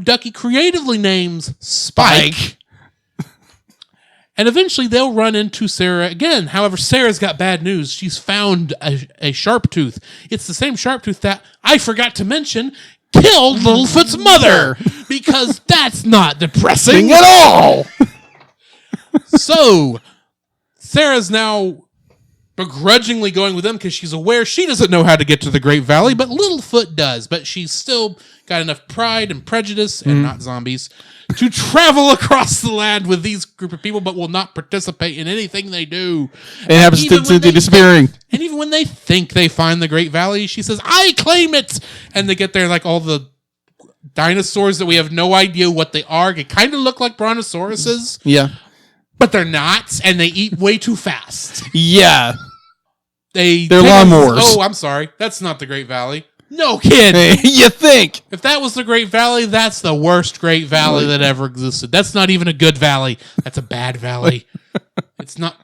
Ducky creatively names Spike. And eventually they'll run into Sarah again. However, Sarah's got bad news. She's found a sharp tooth. It's the same sharp tooth that, I forgot to mention, killed Littlefoot's mother. Because that's not depressing at all. So, Sarah's now begrudgingly going with them because she's aware she doesn't know how to get to the Great Valley, but Littlefoot does. But she's still got enough pride and prejudice, and not zombies, to travel across the land with these group of people, but will not participate in anything they do. It happens to disappearing. And even when they think they find the Great Valley, she says, I claim it! And they get there like all the dinosaurs that we have no idea what they are. They kind of look like brontosauruses. Yeah. But they're not, and they eat way too fast. Yeah. They're lawnmowers. Oh, I'm sorry. That's not the Great Valley. No kid. You think? If that was the Great Valley, that's the worst Great Valley that ever existed. That's not even a good valley. That's a bad valley. It's not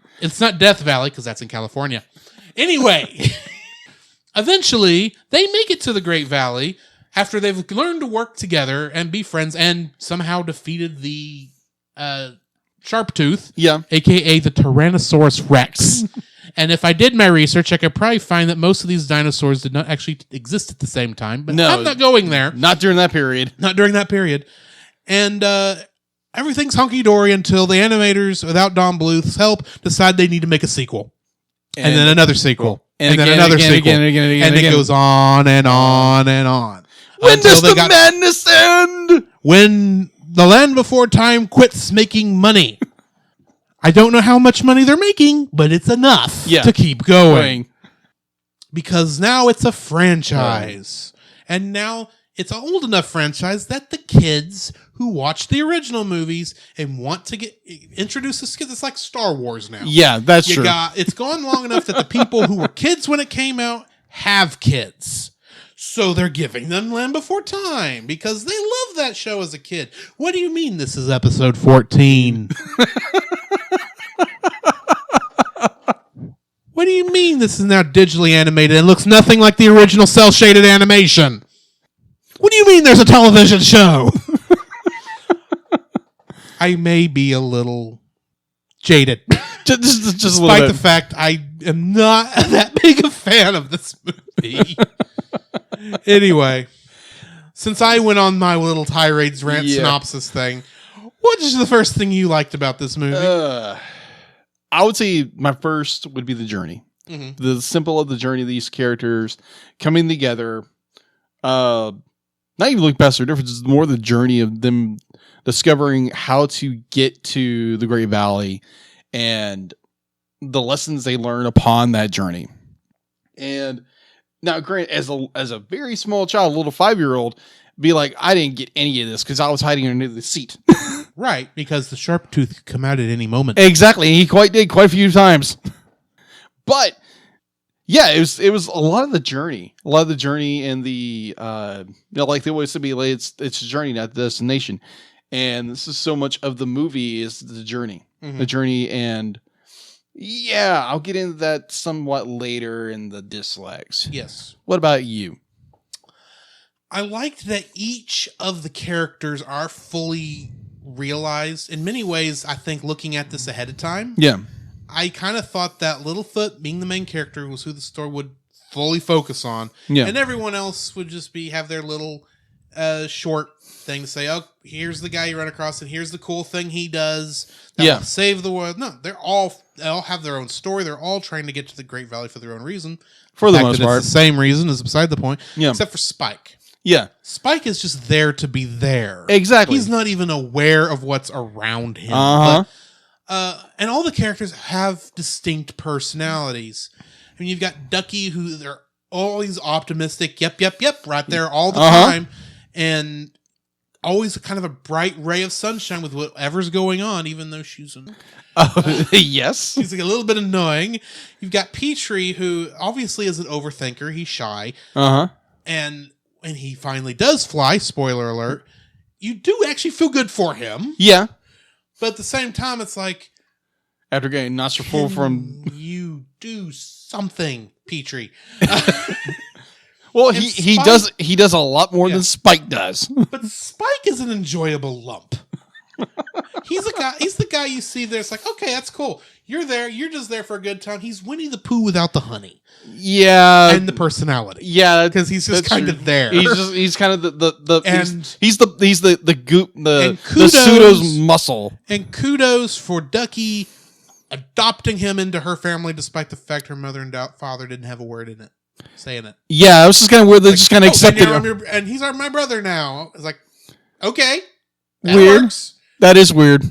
Death Valley, because that's in California. Anyway, eventually, they make it to the Great Valley after they've learned to work together and be friends and somehow defeated the Sharptooth, a.k.a. the Tyrannosaurus Rex. And if I did my research, I could probably find that most of these dinosaurs did not actually exist at the same time. But I'm not going there. Not during that period. Not during that period. And everything's hunky-dory until the animators, without Don Bluth's help, decide they need to make a sequel. And then another sequel. And then another sequel. And it goes on and on and on. When does the madness end? When the Land Before Time quits making money. I don't know how much money they're making, but it's enough to keep going. Because now it's a franchise. And now it's an old enough franchise that the kids who watch the original movies and want to get introduced to kids, it's like Star Wars now. Yeah, that's true. It's gone long enough that the people who were kids when it came out have kids. So they're giving them Land Before Time because they loved that show as a kid. What do you mean this is episode 14? What do you mean this is now digitally animated and looks nothing like the original cel-shaded animation? What do you mean there's a television show? I may be a little jaded. just a Despite little the bit. fact I am not that big a fan of this movie. Anyway, since I went on my little tirades rant synopsis thing, what is the first thing you liked about this movie? I would say my first would be the journey. Mm-hmm. The simple of the journey of these characters coming together. Not even look past their differences, more the journey of them discovering how to get to the Great Valley and the lessons they learn upon that journey. And now, granted, as a very small child, a little 5-year-old, be like, I didn't get any of this because I was hiding underneath the seat. Right, because the sharp tooth could come out at any moment. Exactly. He quite a few times. But yeah, it was a lot of the journey. A lot of the journey and the like they always say, it's a journey, not the destination. And this is so much of the movie is the journey. Mm-hmm. The journey, and yeah, I'll get into that somewhat later in the dislikes. Yes. What about you? I liked that each of the characters are fully realized. In many ways, I think looking at this ahead of time, Yeah. I kind of thought that Littlefoot, being the main character, was who the story would fully focus on. Yeah. And everyone else would just have their little short thing to say, oh, here's the guy you run across, and here's the cool thing he does that will save the world. No, they all have their own story. They're all trying to get to the Great Valley for their own reason. For the fact most that part. it's the same reason is beside the point. Yeah. Except for Spike. Yeah. Spike is just there to be there. Exactly. He's not even aware of what's around him. Uh-huh. And all the characters have distinct personalities. I mean, you've got Ducky, who they're always optimistic. Yep, right there all the time. And always kind of a bright ray of sunshine with whatever's going on, even though she's yes. she's like a little bit annoying. You've got Petrie, who obviously is an overthinker. He's shy. Uh-huh. And when he finally does fly, spoiler alert, you do actually feel good for him. Yeah. But at the same time, it's like, After getting nostril from you do something, Petrie. Well, And he Spike- does a lot more Yeah. than Spike does. But Spike is an enjoyable lump. He's the guy you see there. It's like, okay, that's cool. You're there. You're just there for a good time. He's Winnie the Pooh without the honey Yeah. and the personality. Yeah, Because he's just that's kind true. of there. He's kind of the And- he's the goop And the kudos- pseudo's muscle. And kudos for Ducky adopting him into her family, despite the fact her mother and father didn't have a word in it, saying it. Yeah, it was just kind of weird. They just kind of accepted and, it. and he's my brother now. It's like, okay, that Weird. works. That is weird.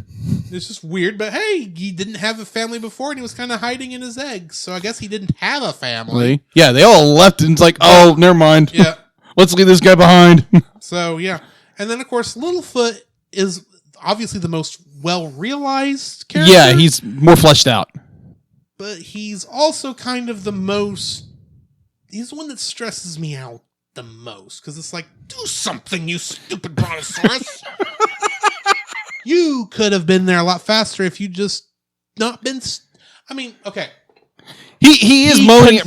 It's just weird, but hey, he didn't have a family before, and he was kind of hiding in his eggs, so I guess he didn't have a family. Yeah, they all left, and it's like, oh, never mind. Yeah. Let's leave this guy behind. So yeah, and then of course Littlefoot is obviously the most well-realized character. Yeah, he's more fleshed out. but he's also kind of the most. He's the one that stresses me out the most because it's like, do something, you stupid brontosaurus. You could have been there a lot faster if you just not been. I mean, okay. He is mourning.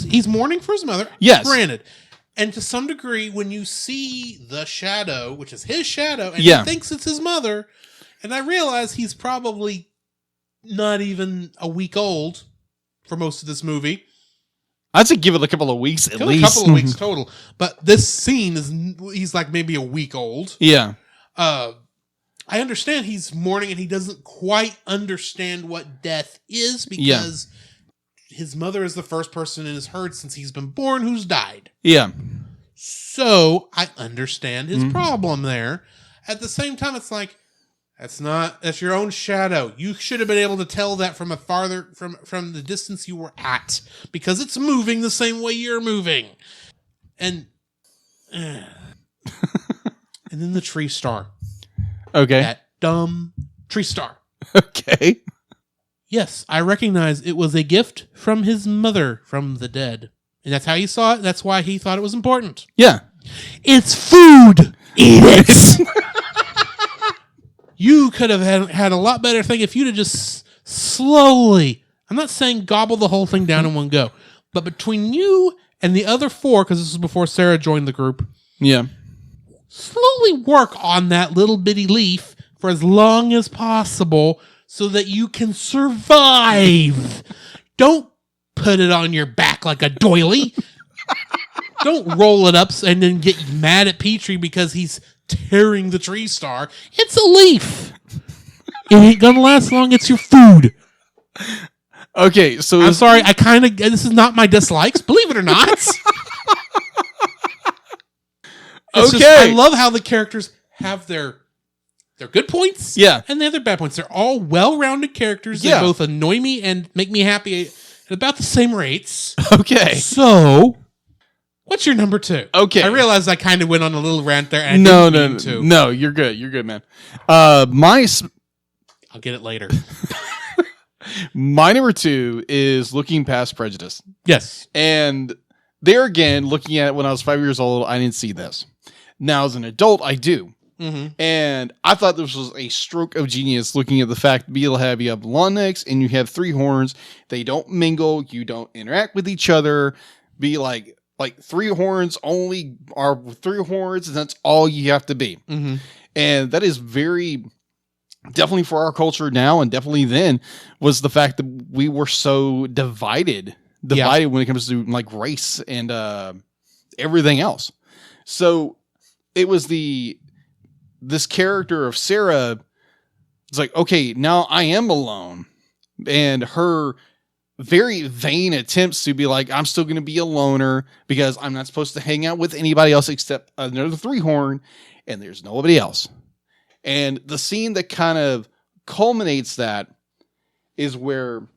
He's mourning for his mother. Yes. Granted. And to some degree, when you see the shadow, which is his shadow, and Yeah. he thinks it's his mother, and I realize he's probably not even a week old for most of this movie. I'd say give it a couple of weeks at least. A couple of weeks total. But this scene he's like maybe a week old. Yeah. I understand he's mourning and he doesn't quite understand what death is because his mother is the first person in his herd since he's been born who's died. Yeah. So I understand his problem there. At the same time, it's like, that's your own shadow. You should have been able to tell that from from the distance you were at because it's moving the same way you're moving. And And then the tree star. Okay. That dumb tree star. Okay. Yes, I recognize it was a gift from his mother from the dead. And that's how he saw it. That's why he thought it was important. Yeah. It's food. Eat it. You could have had a lot better thing if you'd have just slowly, I'm not saying gobble the whole thing down in one go, but between you and the other 4, because this was before Sarah joined the group, Yeah. slowly work on that little bitty leaf for as long as possible so that you can survive. Don't put it on your back like a doily. Don't roll it up and then get mad at Petrie because he's tearing the tree star. It's a leaf. It ain't gonna last long. It's your food. Okay, so I'm sorry. This is not my dislikes. Believe it or not. Okay. I love how the characters have their good points. Yeah. And the other bad points. They're all well-rounded characters Yeah. that both annoy me and make me happy at about the same rates. Okay. So, what's your number 2? Okay. I realized I kind of went on a little rant there. And No, you're good. You're good, man. I'll get it later. My number 2 is Looking Past Prejudice. Yes. And there again, looking at it when I was 5 years old, I didn't see this. Now, as an adult, I do. Mm-hmm. And I thought this was a stroke of genius looking at the fact that you have long necks and you have 3 horns. They don't mingle. You don't interact with each other. Be like 3 horns only are 3 horns, and that's all you have to be. Mm-hmm. And that is very definitely for our culture now, and definitely then, was the fact that we were so divided when it comes to like race and everything else. So it was this character of Sarah. It's like, okay, now I am alone, and her very vain attempts to be like, I'm still going to be a loner because I'm not supposed to hang out with anybody else except another 3 horn, and there's nobody else. And the scene that kind of culminates that is where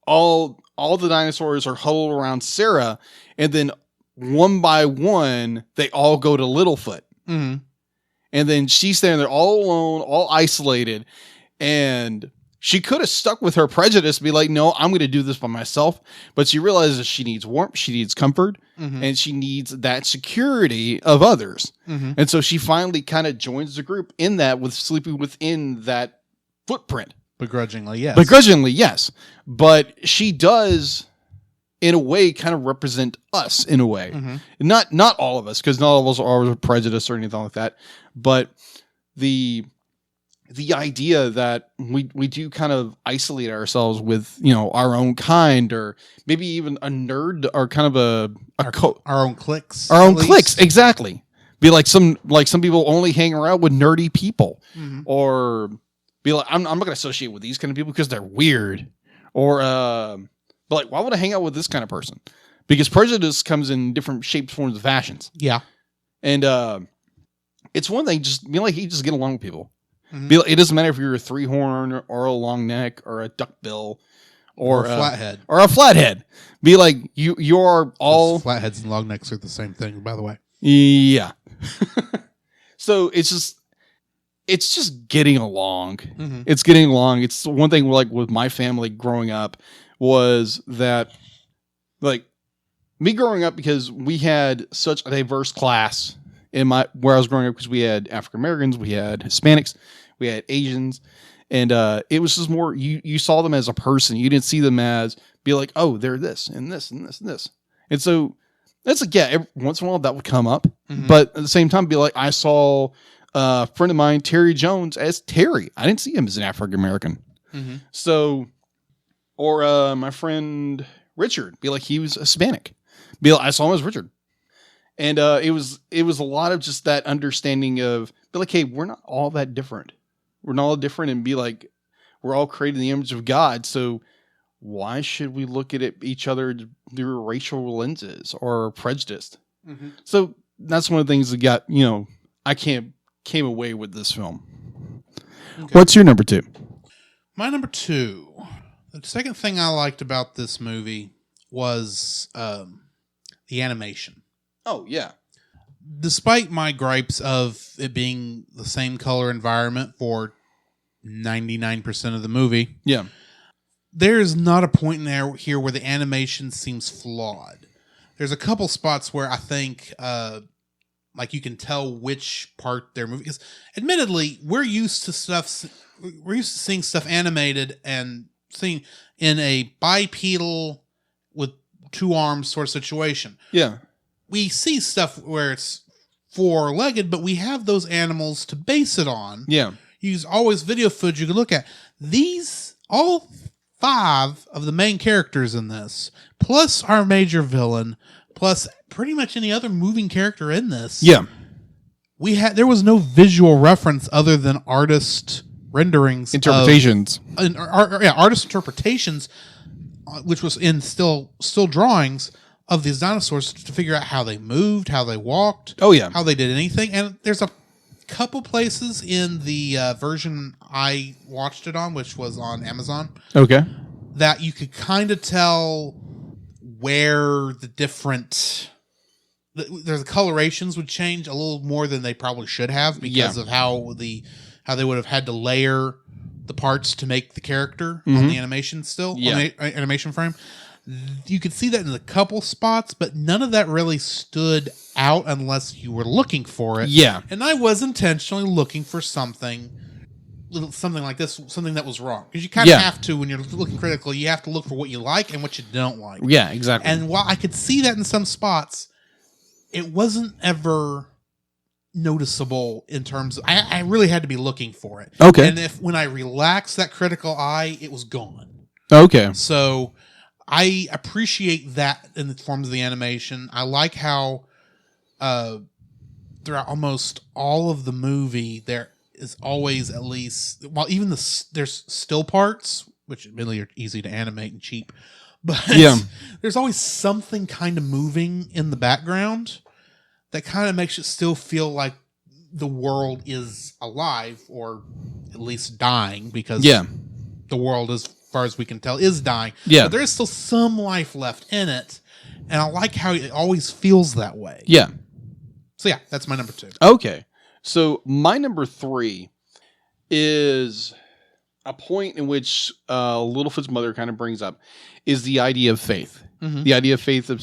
all the dinosaurs are huddled around Sarah, and then one by one, they all go to Littlefoot. Mm-hmm. And then she's standing there all alone, all isolated, and she could have stuck with her prejudice and be like, no, I'm going to do this by myself. But she realizes she needs warmth, she needs comfort, and she needs that security of others. Mm-hmm. And so she finally kind of joins the group in that, with sleeping within that footprint. Begrudgingly, yes. Begrudgingly, yes. But she does, in a way, kind of represent us in a way. Mm-hmm. Not all of us, because not all of us are prejudiced or anything like that. But the idea that we do kind of isolate ourselves with, our own kind, or maybe even a nerd, or kind of our own cliques. Our own cliques, exactly. Be like some people only hang around with nerdy people, or be like, I'm not going to associate with these kind of people because they're weird, or but like, why would I hang out with this kind of person? Because prejudice comes in different shapes, forms, and fashions. Yeah, and it's one thing just be like, you just get along with people. Mm-hmm. It doesn't matter if you're a 3 horn or a long neck or a duckbill or a flathead or a flathead. Be like, you are all flatheads and long necks are the same thing, by the way. Yeah. So it's just getting along. Mm-hmm. It's getting along. It's one thing like with my family growing up was that, like, me growing up, because we had such a diverse class where I was growing up, because we had African Americans, we had Hispanics, we had Asians, and it was just more, you saw them as a person. You didn't see them as, be like, oh, they're this and this and this and this. And so that's like, yeah, every once in a while that would come up, but at the same time, be like, I saw a friend of mine, Terry Jones, as Terry. I didn't see him as an African American. So, or my friend Richard, be like, he was Hispanic. Be like, I saw him as Richard. And it was a lot of just that understanding of, be like, hey, we're not all that different. We're not all different, and be like, we're all created in the image of God. So why should we look at each other through racial lenses or prejudiced? So that's one of the things that got, I came away with this film. Okay. What's your number 2? My number 2. The second thing I liked about this movie was the animation. Oh, yeah. despite my gripes of it being the same color environment for 99% of the movie, Yeah. there is not a point in there here where the animation seems flawed. There's a couple spots where I think, like you can tell which part they're moving. Because, admittedly, we're used to seeing stuff animated and seeing in a bipedal with two arms sort of situation. Yeah. We see stuff where it's four-legged, but we have those animals to base it on. Yeah. Use always video footage you can look at. These, all 5 of the main characters in this, plus our major villain, plus pretty much any other moving character in this. Yeah. There was no visual reference other than artist renderings. Interpretations. Artist interpretations, which was in still drawings of these dinosaurs to figure out how they moved, how they walked. Oh, yeah. How they did anything. And there's a couple places in the version I watched it on, which was on Amazon, Okay. that you could kind of tell where the different the colorations would change a little more than they probably should have because of how they would have had to layer the parts to make the character on the animation on the animation frame. You could see that in a couple spots, but none of that really stood out unless you were looking for it. Yeah. And I was intentionally looking for something like this, something that was wrong. Because you kind of have to, when you're looking critically, you have to look for what you like and what you don't like. Yeah, exactly. And while I could see that in some spots, it wasn't ever noticeable in terms of, I really had to be looking for it. Okay. And when I relaxed that critical eye, it was gone. Okay. So I appreciate that in the forms of the animation. I like how throughout almost all of the movie, there is always at least, well, even there's still parts, which admittedly are easy to animate and cheap, but there's always something kind of moving in the background that kind of makes it still feel like the world is alive or at least dying, because the world, as far as we can tell, is dying. Yeah. But there is still some life left in it, and I like how it always feels that way. Yeah. So yeah, that's my number 2. Okay. So my number 3 is a point in which Littlefoot's mother kind of brings up, is the idea of faith. Mm-hmm. The idea of faith of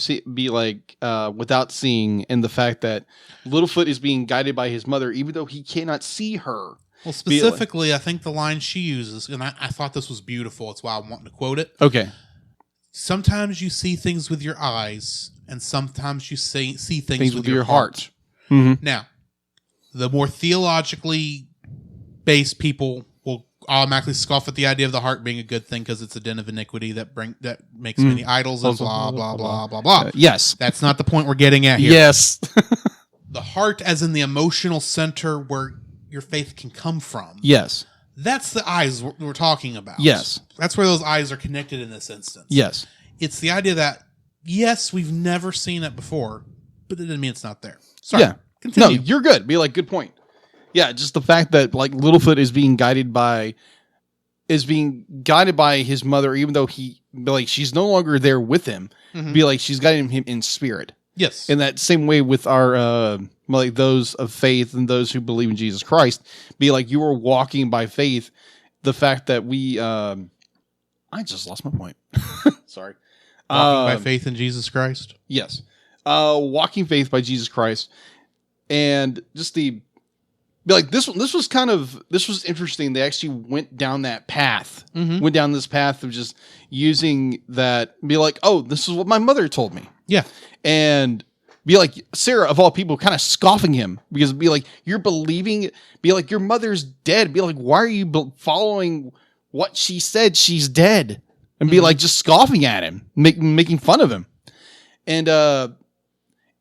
without seeing, and the fact that Littlefoot is being guided by his mother, even though he cannot see her. Well, specifically, I think the line she uses, and I thought this was beautiful. That's why I wanted to quote it. Okay. Sometimes you see things with your eyes, and sometimes you see things with your heart. Mm-hmm. Now, the more theologically based people will automatically scoff at the idea of the heart being a good thing because it's a den of iniquity that makes many idols and blah, blah, blah, blah, blah. Yes. That's not the point we're getting at here. Yes. The heart as in the emotional center where your faith can come from. Yes. That's the eyes we're talking about. Yes. That's where those eyes are connected in this instance. Yes. It's the idea that, yes, we've never seen it before, but it doesn't mean it's not there. Sorry. Yeah. Continue. No, you're good. Be like, good point. Yeah, just the fact that like Littlefoot is being guided by his mother, even though she's no longer there with him. Mm-hmm. Be like, she's guiding him in spirit. Yes. In that same way with our those of faith and those who believe in Jesus Christ, be like, you are walking by faith. The fact that we I just lost my point. Sorry. Walking by faith in Jesus Christ. Yes. Walking faith by Jesus Christ. And just this was interesting. They actually went down that path. Mm-hmm. Went down this path of just using that, be like, oh, this is what my mother told me. Yeah. And be like, Sarah, of all people, kind of scoffing him, because be like, you're believing, be like, your mother's dead. Be like, why are you following what she said? She's dead. And be like, just scoffing at him, making fun of him. And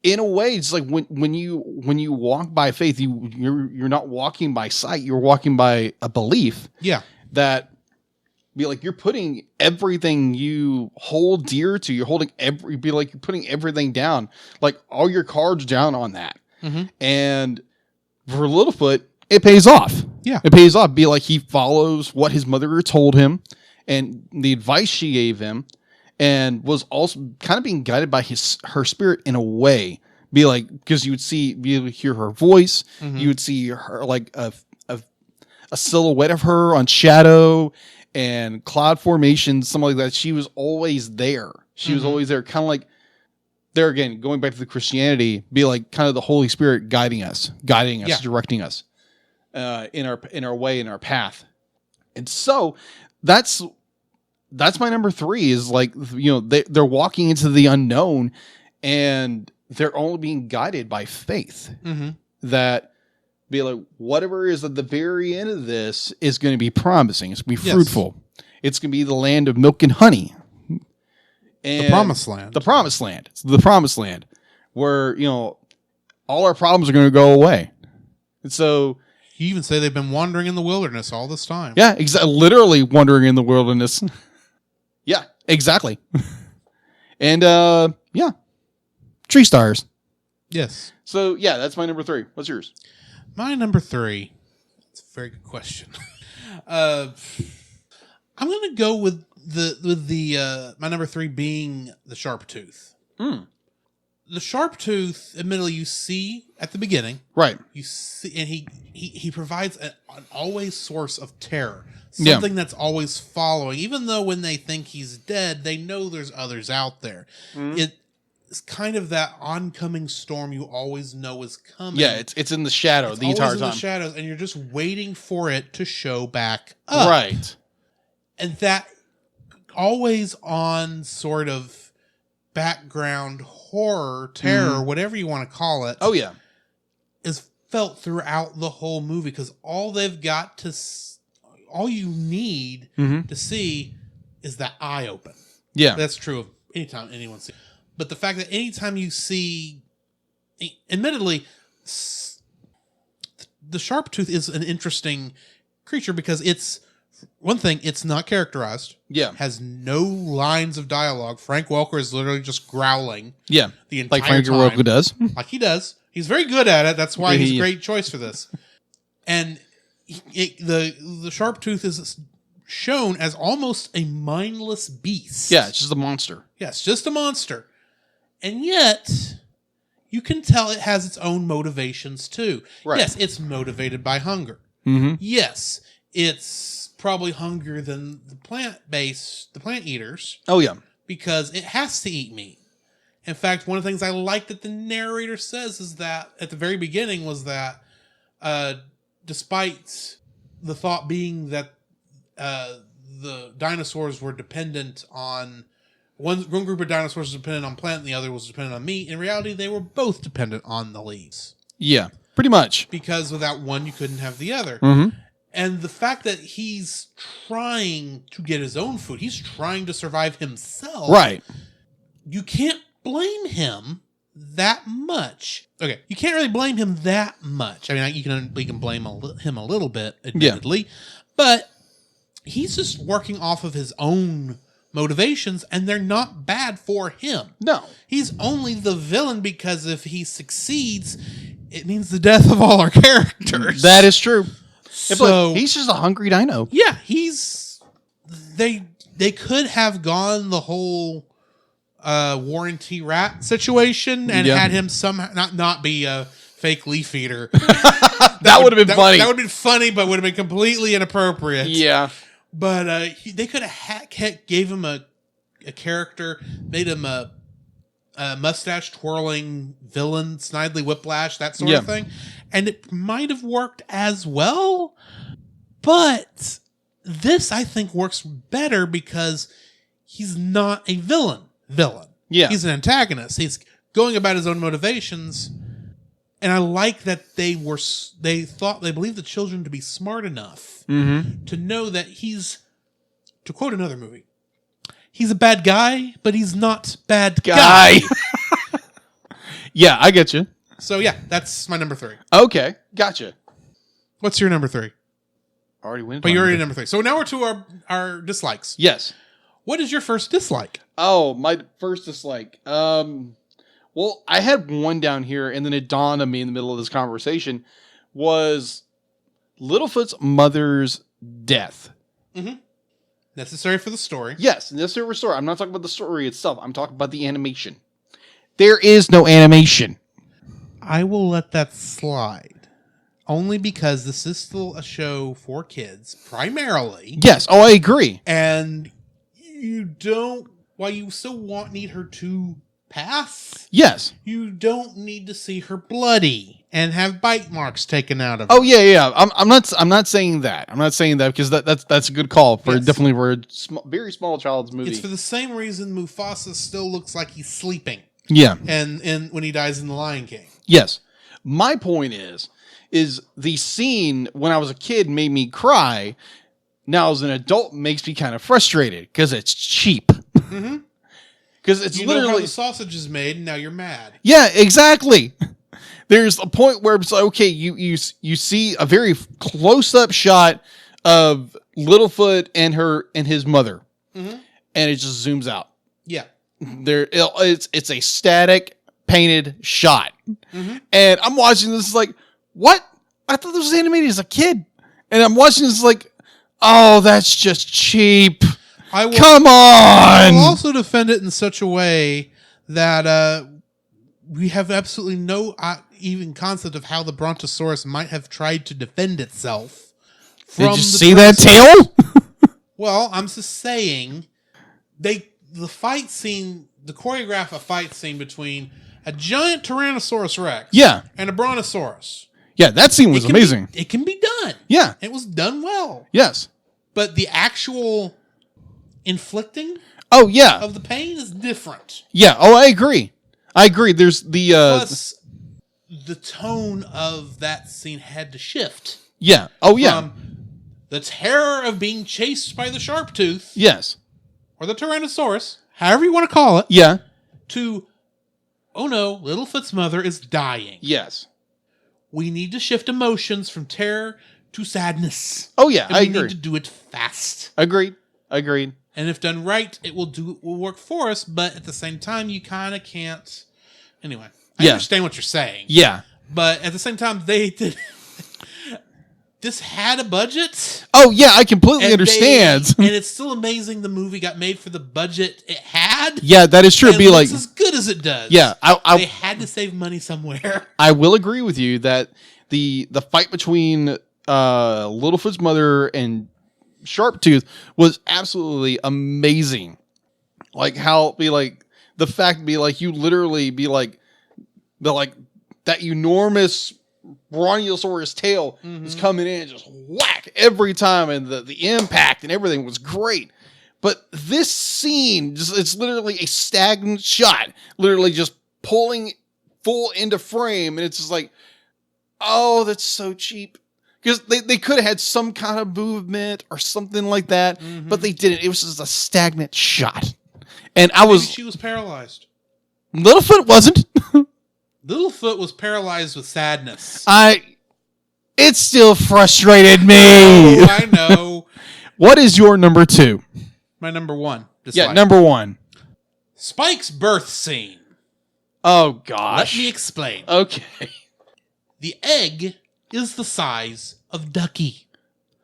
in a way, it's like when you walk by faith, you're not walking by sight. You're walking by a belief. Yeah. That be like, you're putting everything you hold dear to. You're you're putting everything down, like all your cards down on that. Mm-hmm. And for Littlefoot, it pays off. Yeah, it pays off. Be like, he follows what his mother told him and the advice she gave him, and was also kind of being guided by her spirit in a way. Be like, because you would hear her voice, Mhm. you would see her like a silhouette of her on shadow and cloud formation, something like that. She was always there. She was Mhm. always there, kind of like there again, going back to the Christianity, be like kind of the Holy Spirit guiding us, Yeah. directing us in our way, in our path. And so that's my number 3 is like, they're walking into the unknown and they're only being guided by faith. Mm-hmm. That be like, whatever is at the very end of this is going to be promising. It's going to be Yes. fruitful. It's going to be the land of milk and honey. And The promised land. The promised land. It's the promised land where, all our problems are going to go away. And so, You even say they've been wandering in the wilderness all this time. yeah, literally wandering in the wilderness. Yeah, exactly. And, yeah, tree stars. Yes. So, yeah, that's my number 3. What's yours? My number 3. That's a very good question. I'm going to go with my number 3 being the sharp tooth. Mm. The sharp tooth, admittedly, you see at the beginning. Right. You see, and he provides an always source of terror. Yeah. Something that's always following. Even though when they think he's dead, they know there's others out there. Mm. It's kind of that oncoming storm you always know is coming. Yeah, it's in the shadow the entire always time. in the shadows, and you're just waiting for it to show back up. Right. And that always on sort of background horror, terror, whatever you want to call it. Oh, yeah. Is felt throughout the whole movie because all you need to see is that eye open. Yeah. That's true of anytime anyone sees. But the fact that anytime you see, admittedly, the sharp tooth is an interesting creature because it's one thing, it's not characterized. Yeah. Has no lines of dialogue. Frank Welker is literally just growling. Yeah. The entire Like Frank time. Welker does. Like he does. He's very good at it. That's why he's a Yeah. great choice for this. And the sharp tooth is shown as almost a mindless beast. Yeah, it's just a monster. Yes, just a monster. And yet, you can tell it has its own motivations too. Right. Yes, it's motivated by hunger. Mm-hmm. Yes, it's probably hungrier than the plant eaters, Oh, yeah. because it has to eat meat. In fact, one of the things I like that the narrator says is that at the very beginning was that despite the thought being that the dinosaurs were dependent on one group of dinosaurs was dependent on plant and the other was dependent on meat, in reality they were both dependent on the leaves, Yeah, pretty much. because without one you couldn't have the other. Mm-hmm. And the fact that he's trying to get his own food, he's trying to survive himself. Right. You can't blame him that much. Okay, you can't really blame him that much. I mean, we can blame him a little bit, admittedly, but he's just working off of his own motivations, and they're not bad for him. No. He's only the villain because if he succeeds, it means the death of all our characters. That is true. So He's just a hungry dino. yeah, they could have gone the whole warranty rat situation and Yeah. had him somehow not be a fake leaf eater. That would have been funny. That would have been funny, but would have been completely inappropriate. Yeah. But they could have gave him a character, made him a mustache twirling villain, Snidely Whiplash, that sort of thing, and it might have worked as well. But this, I think, works better because he's not a villain. Yeah. He's an antagonist. He's going about his own motivations, and I like that they believed the children to be smart enough to know that he's, to quote another movie, he's a bad guy, but he's not bad guy. Yeah, I get you. So yeah, that's my number 3. Okay, gotcha. What's your number 3? Already went. But you're already number 3. So now we're to our dislikes. Yes. What is your first dislike? Oh, my first dislike. Well, I had one down here, and then it dawned on me in the middle of this conversation was Littlefoot's mother's death. Mm-hmm. Necessary for the story. Yes, necessary for story. I'm not talking about the story itself. I'm talking about the animation. There is no animation. I will let that slide. Only because this is still a show for kids, primarily. Yes. Oh, I agree. And you don't, while you still need her to pass, Yes. you don't need to see her bloody and have bite marks taken out of her. Oh yeah. I'm not saying that. I'm not saying that because that's a good call for Yes. definitely for a very small child's movie. It's for the same reason Mufasa still looks like he's sleeping. Yeah. And when he dies in The Lion King. Yes. My point is the scene when I was a kid made me cry. Now as an adult makes me kind of frustrated because it's cheap. Mm-hmm. Because it's You know how literally the sausage is made, and now you're mad. yeah, exactly. There's a point where it's like, okay, you see a very close up shot of Littlefoot and his mother, Mm-hmm. and it just zooms out. Yeah. It's a static painted shot, Mm-hmm. and I'm watching this like, what? I thought this was animated as a kid, and I'm watching this like, oh, that's just cheap. Come I on. will also defend it in such a way that we have absolutely no even concept of how the Brontosaurus might have tried to defend itself. Did you the see that Tyrannosaurus. tail? Well, I'm just saying, the choreograph a fight scene between a giant Tyrannosaurus Rex Yeah. and a Brontosaurus. Yeah, that scene was amazing. It can be done. Yeah. It was done well. Yes. But the actual inflicting Oh yeah. of the pain is different. Yeah. Oh, I agree. There's the Plus, the tone of that scene had to shift. yeah. Oh yeah. From the terror of being chased by the Sharptooth Yes. or the Tyrannosaurus, however you want to call it, Yeah. to, oh no, Littlefoot's mother is dying. Yes. We need to shift emotions from terror to sadness. Oh yeah. And I we agree. need to do it fast. Agreed. And if done right, it will work for us, but at the same time, you kind of can't. Anyway, I understand what you're saying. Yeah. But at the same time, they did. This had a budget. Oh yeah. I completely understand. And it's still amazing the movie got made for the budget it had. Yeah, that is true. And Be it like, looks as good as it does. yeah. They had to save money somewhere. I will agree with you that the fight between Littlefoot's mother and Sharptooth was absolutely amazing. Like how the fact you literally be like that enormous Brontosaurus tail is coming in and just whack every time, and the impact and everything was great. But this scene, it's literally a stagnant shot, literally just pulling full into frame, and it's just like, oh, that's so cheap. Because they could have had some kind of movement or something like that, but they didn't. It was just a stagnant shot. And Maybe she was paralyzed. Littlefoot wasn't. Littlefoot was paralyzed with sadness. It still frustrated me. Oh, I know. What is your number 2? My number 1. Yeah, number 1. Spike's birth scene. Oh, gosh. Let me explain. Okay. The egg is the size of Ducky.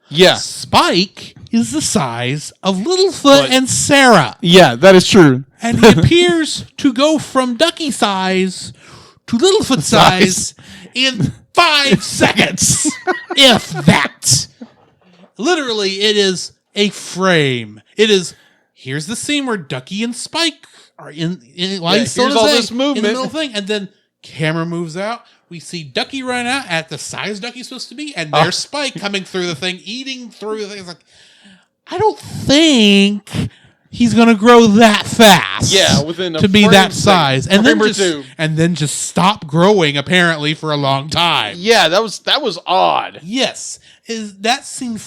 Yeah. Spike is the size of Littlefoot and Sarah. Yeah, that is true. And he appears to go from Ducky size to Littlefoot size in 5 seconds. If that. Literally, it is a frame. It is, here's the scene where Ducky and Spike are in while he's still in here's all his this egg, movement. in the middle thing. And then camera moves out. We see Ducky run out at the size Ducky's supposed to be, and there's Spike coming through the thing, eating through the thing. It's like, I don't think he's gonna grow that fast. Yeah, within a to be frame that second. size, and Frame then or two. just stop growing apparently for a long time. Yeah, that was odd. Yes, that scene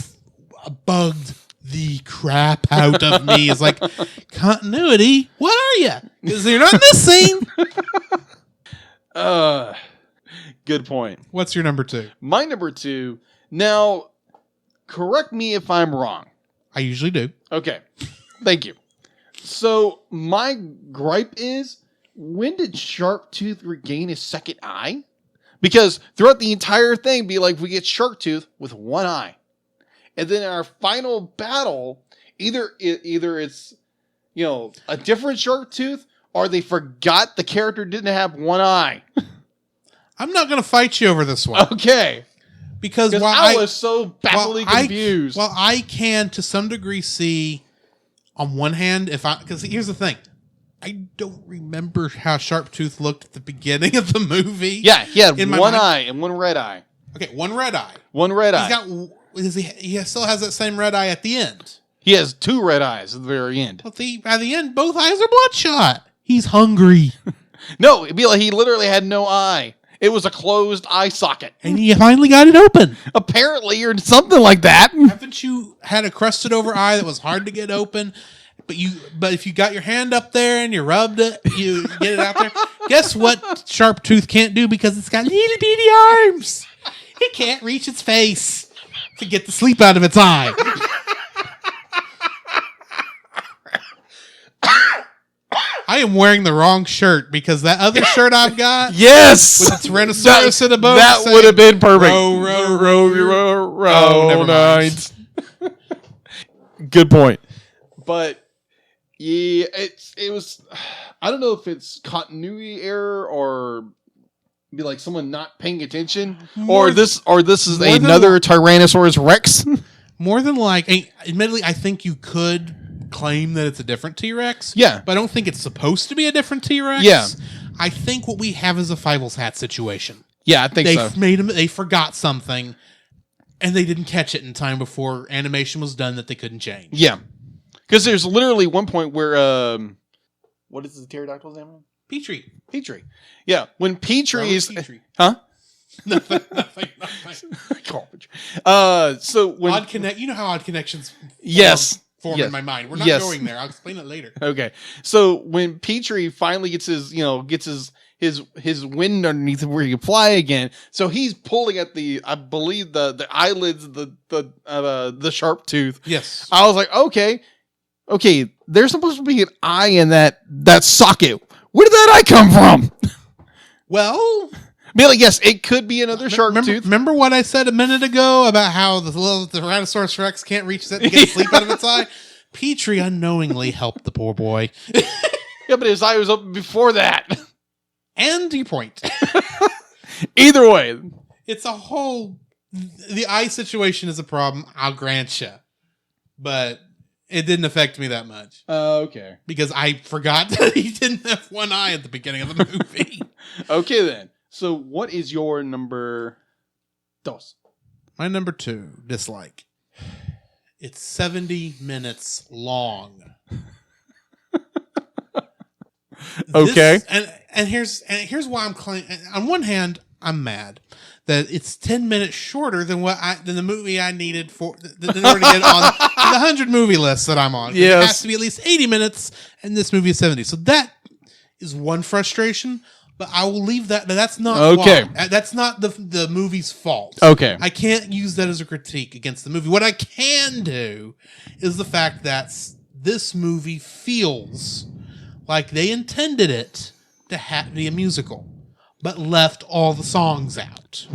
bugged the crap out of me. It's like, continuity. What are you? Because you're not in this scene. Good point. What's your number 2? My number 2. Now, correct me if I'm wrong. I usually do. Okay. Thank you. So, my gripe is, when did Sharptooth regain his second eye? Because throughout the entire thing, we get Sharptooth with one eye. And then in our final battle, either it's, a different Sharptooth, or they forgot the character didn't have one eye. I'm not going to fight you over this one. Okay. Because while I was so bafflingly confused. I can to some degree see on one hand because here's the thing. I don't remember how Sharptooth looked at the beginning of the movie. Yeah, he had In my one mind- eye and one red eye. Okay, one red eye. One red eye. He still has that same red eye at the end. He has two red eyes at the very end. But by the end, both eyes are bloodshot. He's hungry. No, it'd be like he literally had no eye. It was a closed eye socket. And he finally got it open. Apparently, or something like that. Haven't you had a crusted over eye that was hard to get open? But if you got your hand up there and you rubbed it, you get it out there. Guess what Sharptooth can't do because it's got little bitty arms? It can't reach its face to get the sleep out of its eye. I am wearing the wrong shirt because that other shirt I've got Yes! with its Tyrannosaurus in a boat. That would have been perfect. Row, never mind. night. Good point. But yeah, it was. I don't know if it's continuity error or be like someone not paying attention, or this is another Tyrannosaurus Rex. More than admittedly, I think you could claim that it's a different T-Rex. Yeah. But I don't think it's supposed to be a different T-Rex. Yeah. I think what we have is a Fievel's hat situation. Yeah, I think so. They forgot something, and they didn't catch it in time before animation was done that they couldn't change. Yeah. Because there's literally one point where, what is the pterodactyl's name? Petrie. Yeah, when Petrie's... Petrie. Huh? Nothing. So when... Odd Connect. You know how Odd Connections form in my mind. We're not going there. I'll explain it later. Okay. So when Petrie finally gets his wind underneath where he can fly again, so he's pulling at I believe the eyelids of the sharp tooth. Yes. I was like, okay, there's supposed to be an eye in that socket. Where did that eye come from? Well, Be like, yes, it could be another shark tooth. Remember what I said a minute ago about how the little Tyrannosaurus Rex can't reach that to get sleep out of its eye? Petrie unknowingly helped the poor boy. Yeah, but his eye was open before that. And your point. Either way. It's a whole... The eye situation is a problem, I'll grant you. But it didn't affect me that much. Okay. Because I forgot that he didn't have one eye at the beginning of the movie. Okay, then. So what is your number dos? My number 2, dislike. It's 70 minutes long. Okay. And here's why I'm claiming. On one hand, I'm mad that it's 10 minutes shorter than the movie I needed in order to get on the 100 movie list that I'm on. Yes. It has to be at least 80 minutes, and this movie is 70. So that is one frustration. But I will leave that. That's not okay. Why. That's not the movie's fault. Okay. I can't use that as a critique against the movie. What I can do is the fact that this movie feels like they intended it to be a musical, but left all the songs out.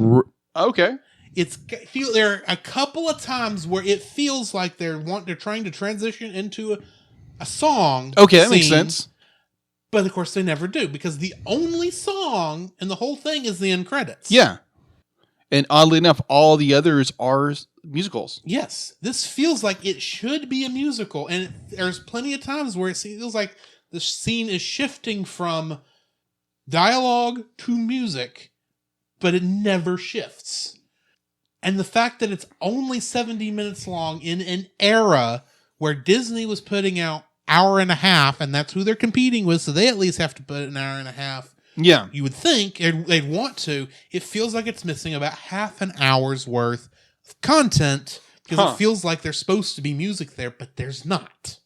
Okay. There are a couple of times where it feels like they're trying to transition into a song. Okay, that makes sense. But of course they never do, because the only song in the whole thing is the end credits. Yeah. And oddly enough, all the others are musicals. Yes. This feels like it should be a musical. And there's plenty of times where it feels like the scene is shifting from dialogue to music, but it never shifts. And the fact that it's only 70 minutes long in an era where Disney was putting out hour and a half, and that's who they're competing with, so they at least have to put an hour and a half. Yeah. You would think they'd want to. It feels like it's missing about half an hour's worth of content, because it feels like there's supposed to be music there, but there's not.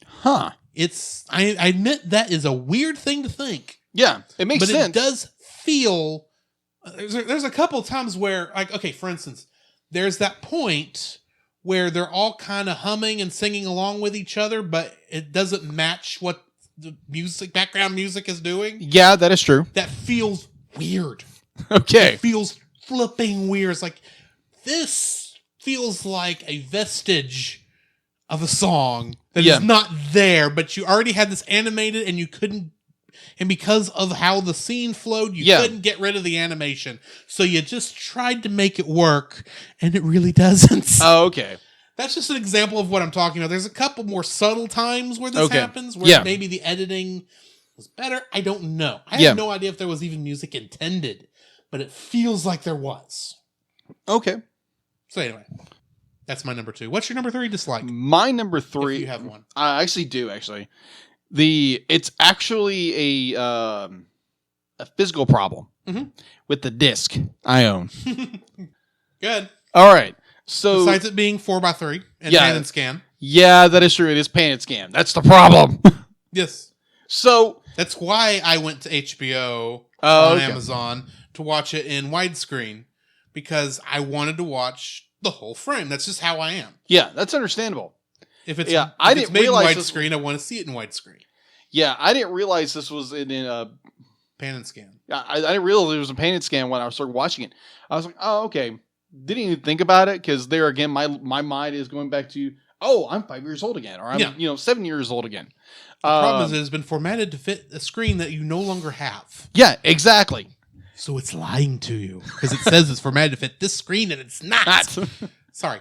Huh. I admit that is a weird thing to think. Yeah, it makes sense. But it does feel... There's a couple of times where, for instance, there's that point where they're all kind of humming and singing along with each other, but it doesn't match what the background music is doing. Yeah, that is true. That feels weird. Okay. It feels flipping weird. It's like, this feels like a vestige of a song that is not there, but you already had this animated and you couldn't and because of how the scene flowed, you couldn't get rid of the animation. So you just tried to make it work, and it really doesn't. Oh, okay. That's just an example of what I'm talking about. There's a couple more subtle times where this happens, where maybe the editing was better. I don't know. I have no idea if there was even music intended, but it feels like there was. Okay. So anyway, that's my number 2. What's your number 3 dislike? My number 3. If you have one. I actually do. It's actually a physical problem with the disc I own. Good. All right. So besides it being 4x3 and pan and scan. Yeah, that is true. It is pan and scan. That's the problem. Yes. So that's why I went to HBO on Amazon to watch it in widescreen, because I wanted to watch the whole frame. That's just how I am. Yeah, that's understandable. If it's I didn't realize widescreen, I want to see it in widescreen. Yeah, I didn't realize this was in a pan and scan. I didn't realize it was a pan and scan when I started watching it. I was like, oh, okay. Didn't even think about it, because there again, my mind is going back to, oh, I'm 5 years old again, or I'm 7 years old again. The problem is it's been formatted to fit a screen that you no longer have. Yeah, exactly. So it's lying to you, because it says it's formatted to fit this screen and it's not. Sorry.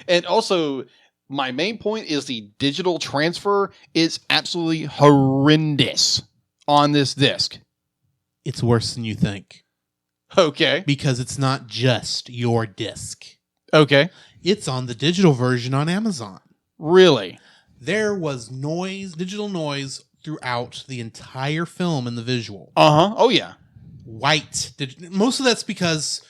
And also, my main point is the digital transfer is absolutely horrendous on this disc. It's worse than you think. Okay. Because it's not just your disc. Okay. It's on the digital version on Amazon. Really? There was digital noise throughout the entire film in the visual. Uh-huh. Oh, yeah. White. Most of that's because,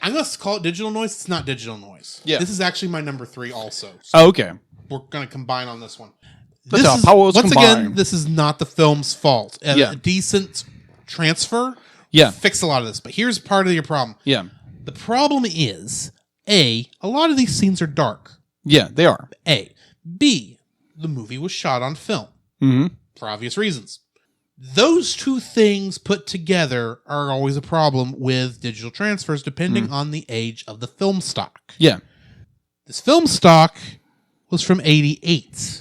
I'm going to call it digital noise. It's not digital noise. Yeah. This is actually my number 3 also. So okay. We're going to combine on this one. Once again, this is not the film's fault. A decent transfer fix a lot of this. But here's part of your problem. Yeah. The problem is, A, a lot of these scenes are dark. Yeah, they are. A. B, the movie was shot on film. For obvious reasons. Those two things put together are always a problem with digital transfers, depending on the age of the film stock. Yeah. This film stock was from 88.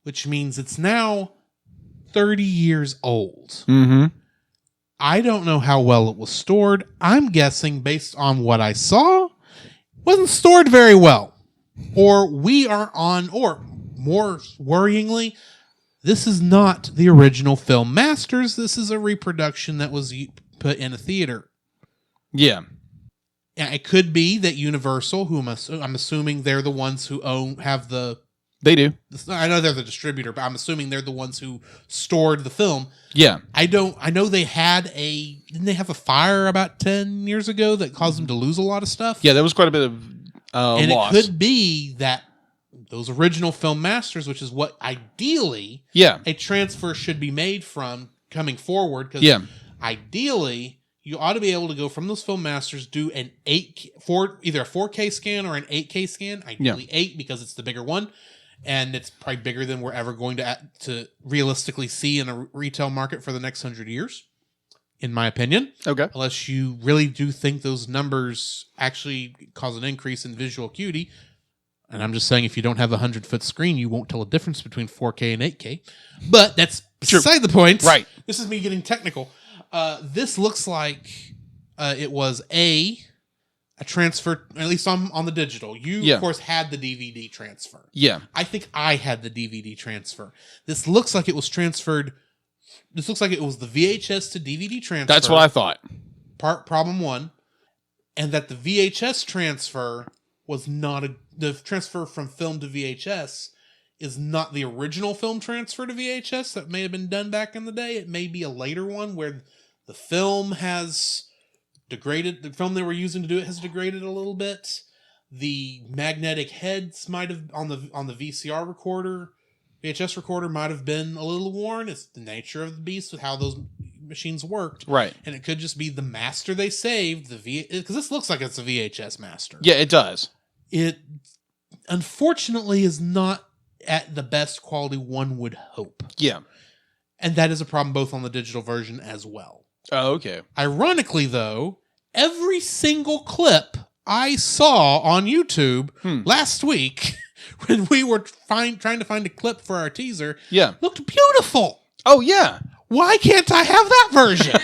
Which means it's now 30 years old. I don't know how well it was stored. I'm guessing, based on what I saw, wasn't stored very well. Or more worryingly, this is not the original film masters. This is a reproduction that was put in a theater. Yeah. And it could be that Universal, who I'm assuming they're the ones who have the... They do. I know they're the distributor, but I'm assuming they're the ones who stored the film. Yeah. I know they had didn't they have a fire about 10 years ago that caused them to lose a lot of stuff? Yeah, there was quite a bit of and loss. It could be that those original film masters, which is what ideally a transfer should be made from coming forward, because ideally you ought to be able to go from those film masters, do an either a 4K scan or an 8K scan, ideally 8 because it's the bigger one. And it's probably bigger than we're ever going to realistically see in a retail market for the next 100 years, in my opinion. Okay. Unless you really do think those numbers actually cause an increase in visual acuity. And I'm just saying, if you don't have a 100-foot screen, you won't tell a difference between 4K and 8K. But that's beside the point. Right. This is me getting technical. This looks like it was a transfer, at least on the digital. You, of course, had the DVD transfer. Yeah. I think I had the DVD transfer. This looks like it was transferred. This looks like it was the VHS to DVD transfer. That's what I thought. Problem 1. And that the VHS transfer was not the transfer from film to VHS is not the original film transfer to VHS that may have been done back in the day. It may be a later one where the film has degraded. The film they were using to do it has degraded a little bit. The magnetic heads might have on the VCR recorder, VHS recorder might have been a little worn. It's the nature of the beast with how those machines worked. Right. And it could just be the master they saved, because this looks like it's a VHS master. Yeah, it does. It unfortunately is not at the best quality one would hope. Yeah. And that is a problem both on the digital version as well. Oh, okay. Ironically, though, every single clip I saw on YouTube last week when we were trying to find a clip for our teaser looked beautiful. Oh yeah. Why can't I have that version?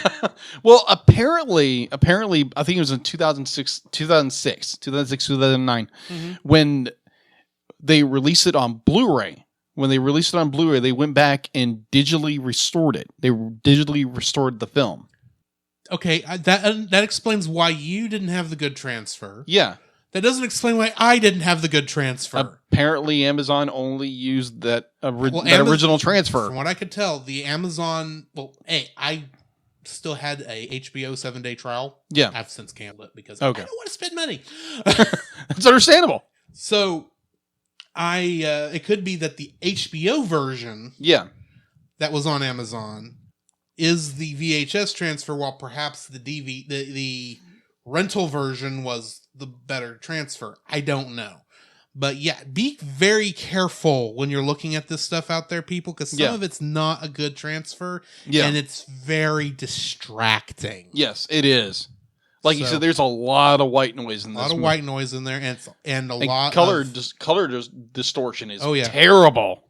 Well, apparently, I think it was in 2009, when they released it on Blu-ray. When they released it on Blu-ray, they went back and digitally restored it. They digitally restored the film. Okay, that explains why you didn't have the good transfer. Yeah. That doesn't explain why I didn't have the good transfer. Apparently, Amazon only used that original transfer. From what I could tell, the Amazon... Well, hey, I still had a HBO 7-day trial. Yeah. I've since canceled it because I don't want to spend money. That's understandable. So, it could be that the HBO version that was on Amazon is the VHS transfer, while perhaps the rental version was the better transfer. I don't know. But yeah, be very careful when you're looking at this stuff out there, people, because some of it's not a good transfer, and it's very distracting. Yes, it is. Like you said, there's a lot of white noise in this. A lot of white noise in there, and a lot color of... color distortion is terrible.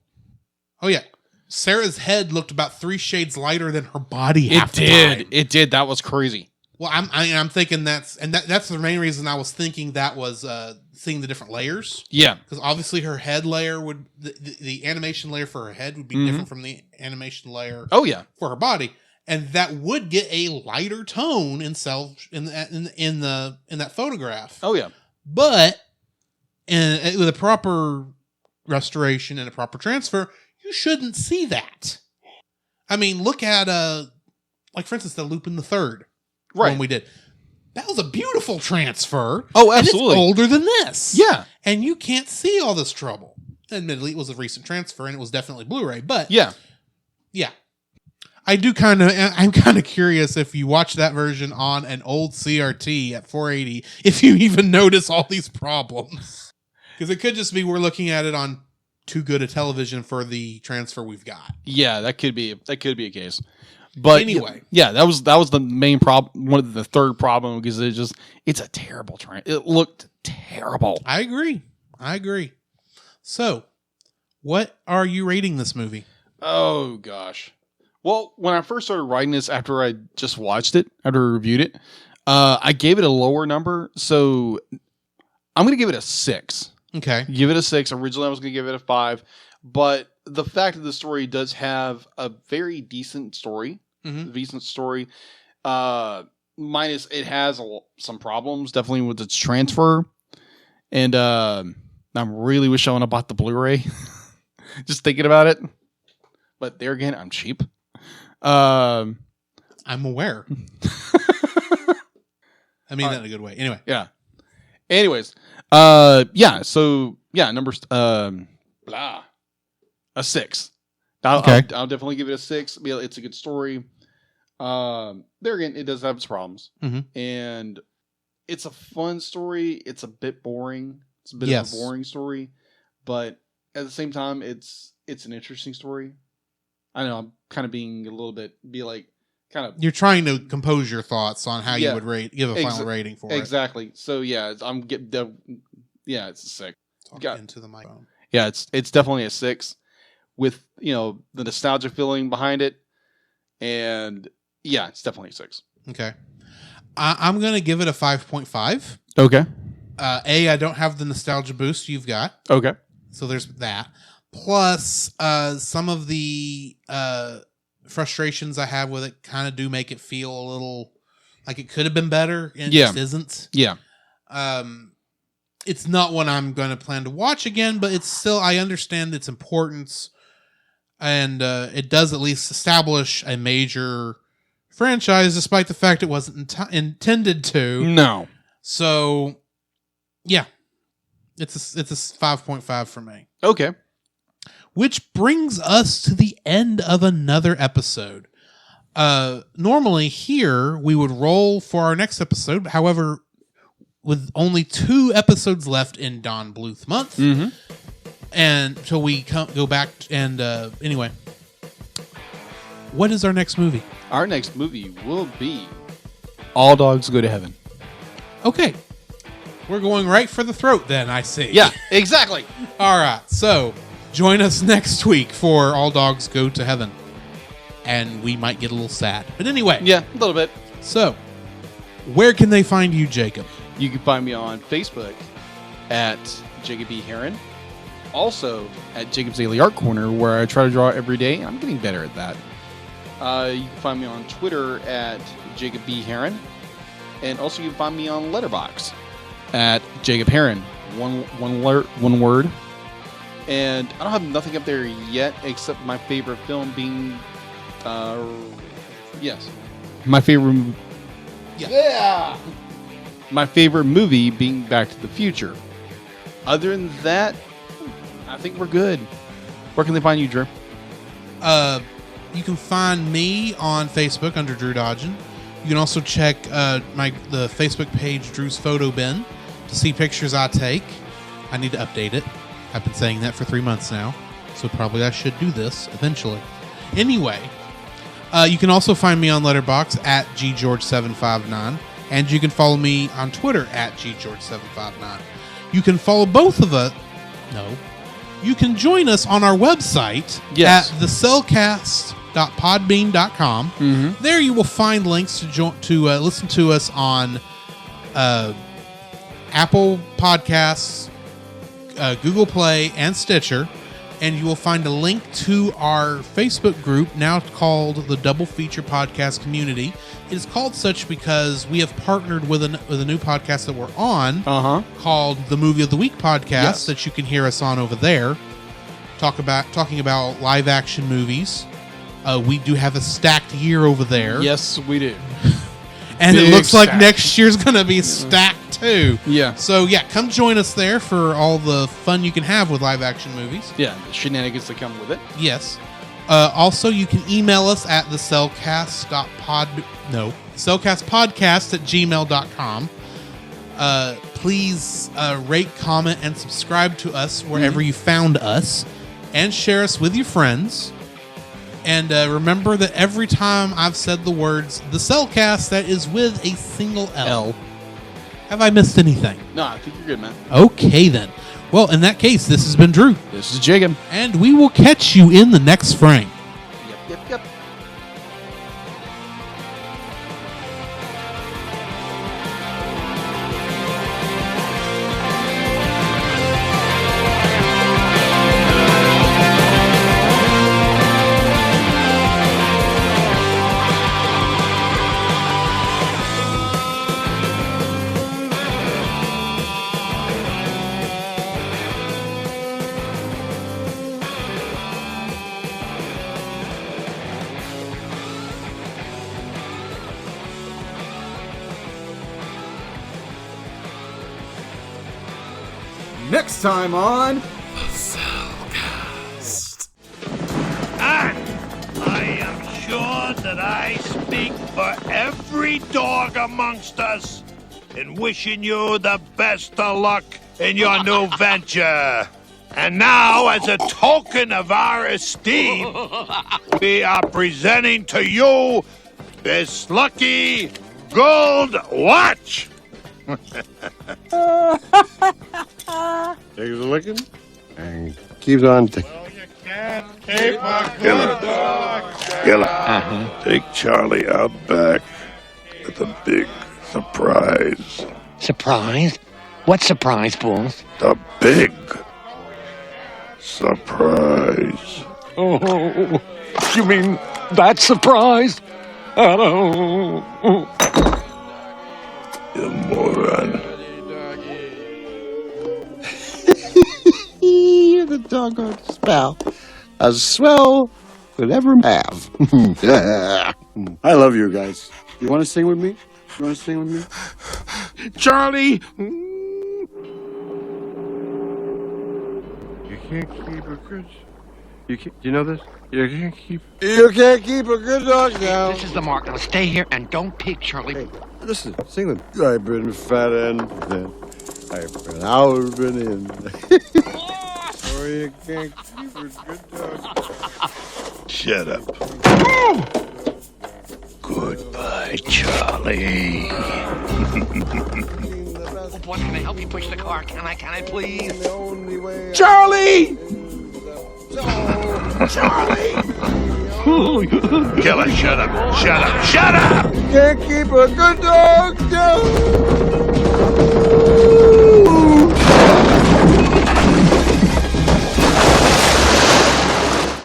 Oh, yeah. Sarah's head looked about 3 shades lighter than her body half the time. It did. That was crazy. Well, I'm thinking that's the main reason I was thinking that was seeing the different layers. Yeah, because obviously her head layer would the animation layer for her head would be different from the animation layer. For her body, and that would get a lighter tone in that photograph. Oh yeah, but with a proper restoration and a proper transfer, you shouldn't see that. I mean, look at like for instance, the Lupin the Third. Right. When we did. That was a beautiful transfer. Oh, absolutely. And it's older than this. Yeah. And you can't see all this trouble. Admittedly, it was a recent transfer and it was definitely Blu-ray, but yeah. I'm kind of curious if you watch that version on an old CRT at 480, if you even notice all these problems. Because it could just be we're looking at it on too good a television for the transfer we've got. Yeah, that could be a case. But anyway, that was the main problem. One of the third problem, because it's a terrible train. It looked terrible. I agree. So, what are you rating this movie? Oh gosh. Well, when I first started writing this, after I just watched it, after I reviewed it, I gave it a lower number. So I'm going to give it a 6. Okay. Give it a 6. Originally, I was going to give it a 5, but the fact that the story does have a very decent story, minus it has some problems, definitely with its transfer. And I really wish I would have bought the Blu-ray. Just thinking about it. But there again, I'm cheap. I'm aware. I mean that in a good way. Anyway. Yeah. Anyways. So, numbers... A 6. I'll definitely give it a 6. It's a good story. There again, it does have its problems. And it's a fun story. It's a bit boring. It's a bit of a boring story. But at the same time, it's an interesting story. I know I'm kind of being a little bit... You're trying to compose your thoughts on how you would give a final rating for it. Exactly. So, it's a 6. Into the microphone. Yeah, it's definitely a 6. With, the nostalgia feeling behind it. And, it's definitely a 6. Okay. I'm going to give it a 5.5. Okay. I don't have the nostalgia boost you've got. Okay. So there's that. Plus, some of the frustrations I have with it kind of do make it feel a little like it could have been better, and it just isn't. Yeah. It's not one I'm going to plan to watch again, but it's still, I understand its importance, and it does at least establish a major franchise, despite the fact it wasn't intended to. No. So, yeah, it's a 5.5 for me. Okay. Which brings us to the end of another episode. Normally here we would roll for our next episode. However, with only 2 episodes left in Don Bluth month, and so we go back and anyway, what is our next movie? Our next movie will be All Dogs Go to Heaven. Okay, we're going right for the throat then. I see. Yeah, exactly. All right, so join us next week for All Dogs Go to Heaven. and we might get a little sad. But anyway, Yeah, a little bit. so where can they find you, Jacob? You can find me on Facebook at Jacob B. Heron. Also at Jacob's Daily Art Corner, where I try to draw every day. I'm getting better at that. You can find me on Twitter at Jacob B. Heron. And also you can find me on Letterboxd at Jacob Heron. One word. And I don't have nothing up there yet except my favorite film being... yes. My favorite... Yeah. My favorite movie being Back to the Future. Other than that, I think we're good. Where can they find you, Drew? You can find me on Facebook under Drew Dodgen. You can also check the Facebook page Drew's Photo Bin to see pictures I take. I need to update it. I've been saying that for 3 months now, so probably I should do this eventually. Anyway, you can also find me on Letterboxd at ggeorge759, and you can follow me on Twitter at ggeorge759. You can follow both of us. No. You can join us on our website at thecellcast.podbean.com. Mm-hmm. There you will find links to listen to us on Apple Podcasts, Google Play, and Stitcher. And you will find a link to our Facebook group, now called the Double Feature Podcast Community. It is called such because we have partnered with a new podcast that we're on, called the Movie of the Week podcast, that you can hear us on over there, talking about live action movies. We do have a stacked year over there. Yes, we do. And Big it looks like stack. next year's going to be stacked too. Yeah. So yeah, come join us there for all the fun you can have with live action movies. Yeah, the shenanigans that come with it. Yes. Also, you can email us at cellcastpodcast@gmail.com. Please rate, comment, and subscribe to us wherever you found us, and share us with your friends. And remember that every time I've said the words "the Cellcast," that is with a single L. Have I missed anything? No, I think you're good, man. Okay, then. Well, in that case, this has been Drew. This is Jacob. And we will catch you in the next frame. Yep. Next time on And I am sure that I speak for every dog amongst us in wishing you the best of luck in your new venture. And now, as a token of our esteem, we are presenting to you this lucky gold watch. Takes a licking and keeps on ticking. Gilla, take Charlie out back with a big surprise. Surprise? What surprise, Bluth? The big surprise. Oh, you mean that surprise? Oh. You moron. You're the doggone spell. As swell could ever have. I love you guys. You want to sing with me? You want to sing with me? Charlie! You can't keep a good... Do you know this? You can't keep a good dog now. This is the mark. Now stay here and don't peek, Charlie. Hey, listen, sing with me. I've been fat and thin. I've been out, been in. Oh, you can't keep a good dog. Shut up. Goodbye, Charlie. What can I help you push the car? Can I please? The only way Charlie! Charlie! Killer, shut up. Shut up. Shut up! Can't keep a good dog down.